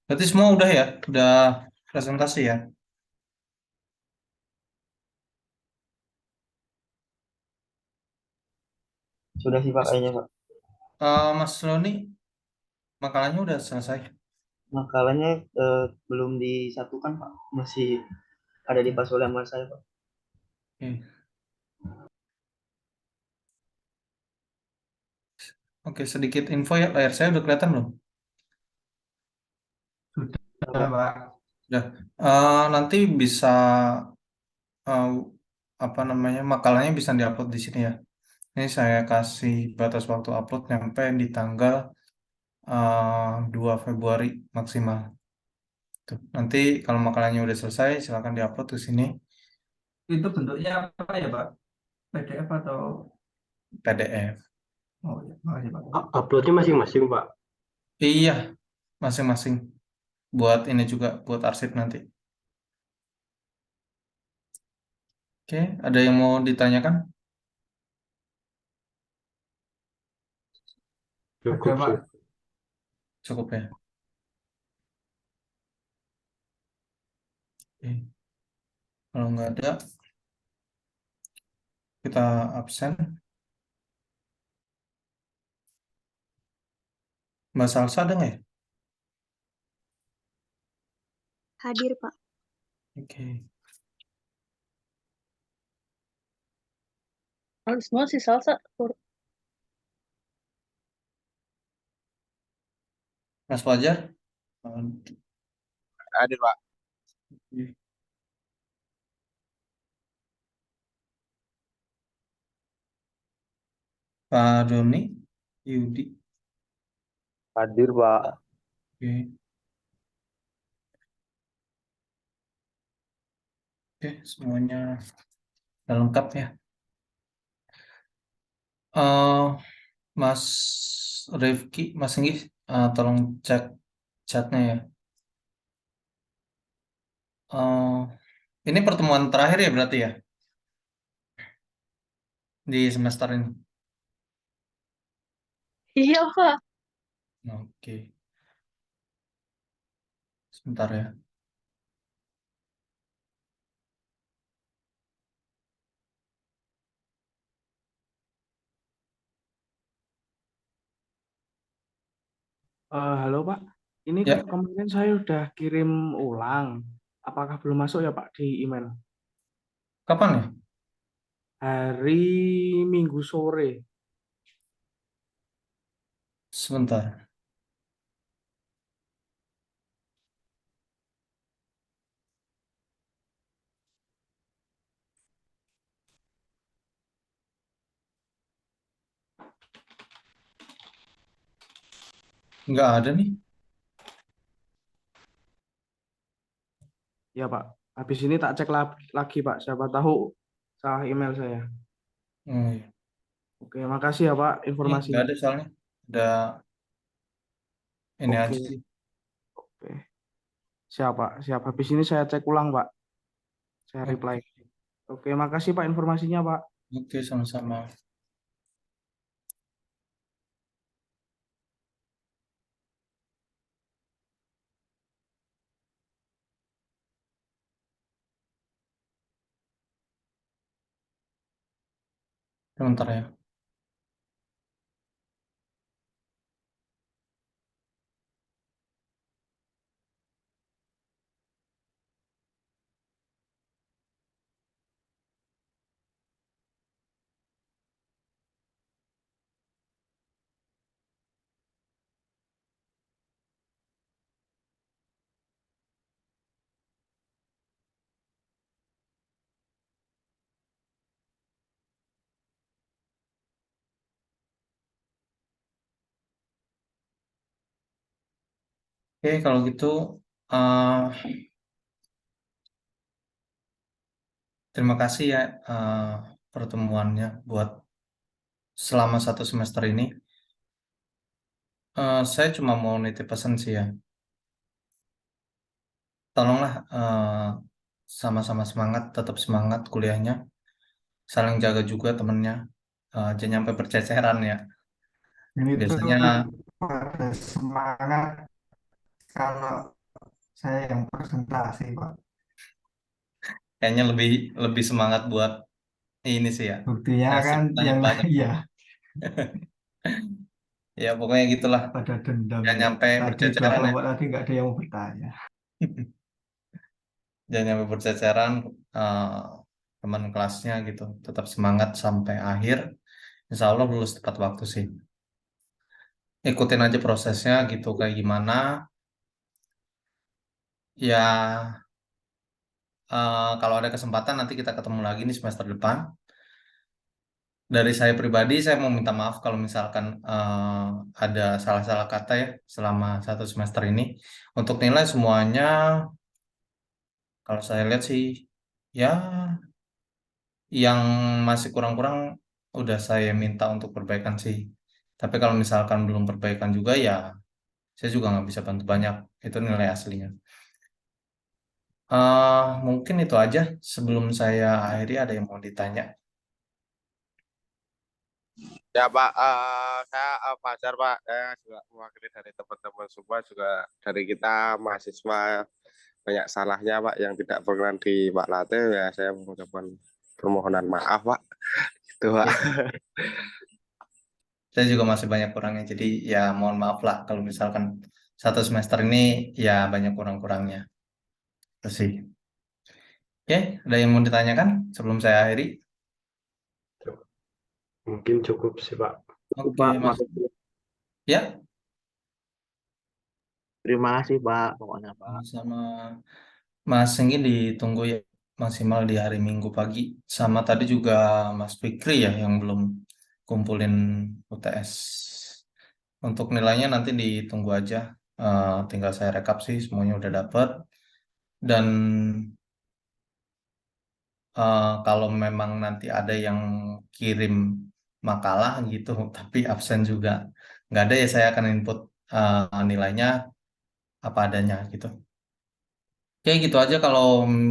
Berarti semua udah ya? Udah presentasi ya? Sudah sih Pak kayaknya Pak. Mas Loni, makalahnya udah selesai? Makalahnya belum disatukan Pak, masih ada di pas oleh mas saya Pak. Oke, sedikit info ya, layar saya udah kelihatan belum? Sudah Pak. Udah. Nanti bisa makalahnya bisa diupload di sini ya. Ini saya kasih batas waktu upload sampai di tanggal 2 Februari maksimal. Tuh, nanti kalau makalahnya udah selesai, silakan diupload ke sini. Itu bentuknya apa ya Pak? PDF atau PDF? Oh ya, makasih Pak. Uploadnya masing-masing Pak? Iya, masing-masing. Buat ini juga, buat arsip nanti. Oke, ada yang mau ditanyakan? Cukup sih. Cukup ya. Oke. Kalau nggak ada, kita absen. Mbak Salsa ada nggak ya? Hadir, Pak. Oke. Semua sih salsa. Mas Fajar? Hadir, Pak. Pak Doni, Yudi. Hadir, Pak. Oke. Oke, semuanya udah lengkap ya. Mas Rifki, Mas Enggi, tolong cek chatnya ya. Ini pertemuan terakhir ya berarti ya di semester ini. Iya, Kak. Oke, sebentar ya. Halo Pak, ini Ya, kemarin saya udah kirim ulang. Apakah belum masuk ya Pak di email? kapan ya? Hari Minggu sore. Sebentar. Nggak ada nih. Ya Pak, habis ini tak cek lagi Pak, siapa tahu salah email saya. Oh, iya. Oke, makasih ya Pak Nggak informasinya. ada soalnya. Udah ini Oke, aja sih. oke. Siapa? Siap. Habis ini saya cek ulang Pak, saya Oke, reply. Oke, makasih Pak informasinya Pak. oke, sama-sama. Sebentar ya. Oke, kalau gitu eh, terima kasih ya pertemuannya buat selama 1 semester ini. Saya cuma mau nitip pesan sih ya. Tolonglah sama-sama semangat, tetap semangat kuliahnya. Saling jaga juga temennya. Jangan sampai berceceran ya. Ini tuh Biasanya pada semangat kalau saya yang presentasi, Pak. kayaknya lebih lebih semangat buat ini sih ya. Buktinya Ngasih kan yang banyak-banyak. ya Ya pokoknya gitulah. pada dendam Jangan ya. sampai Tadi 2 berceceran ya. kelompok tadi nggak ada yang mau bertanya. Jangan sampai berceceran eh, teman kelasnya gitu. Tetap semangat sampai akhir. Insya Allah lulus tepat waktu sih. Ikutin aja prosesnya gitu kayak gimana. Ya kalau ada kesempatan nanti kita ketemu lagi nih semester depan. Dari saya pribadi, saya mau minta maaf kalau misalkan ada salah-salah kata ya selama 1 semester ini. Untuk nilai semuanya, kalau saya lihat sih, ya yang masih kurang-kurang udah saya minta untuk perbaikan sih. Tapi kalau misalkan belum perbaikan juga ya, saya juga nggak bisa bantu banyak. Itu nilai aslinya. Mungkin itu aja. Sebelum saya akhiri, ada yang mau ditanya. Ya Pak, saya Fajar Pak, saya juga mewakili dari teman-teman semua juga dari kita mahasiswa banyak salahnya Pak yang tidak berkenan di Pak Late ya saya mengucapkan permohonan maaf Pak. Itu Pak. Ya, saya juga masih banyak kurangnya. Jadi ya mohon maaf lah kalau misalkan 1 semester ini ya banyak kurang-kurangnya. Itu sih. Oke, ada yang mau ditanyakan sebelum saya akhiri? Mungkin cukup sih, Pak. Oke, Pak, Mas. makasih. Ya, Terima kasih Pak, pokoknya Pak. sama Mas Enggi ditunggu ya maksimal di hari Minggu pagi. Sama tadi juga Mas Fikri ya yang belum kumpulin UTS. Untuk nilainya nanti ditunggu aja. Tinggal saya rekap sih semuanya udah dapet. Dan kalau memang nanti ada yang kirim makalah gitu, tapi absen juga nggak ada ya saya akan input nilainya apa adanya gitu. Oke, gitu aja kalau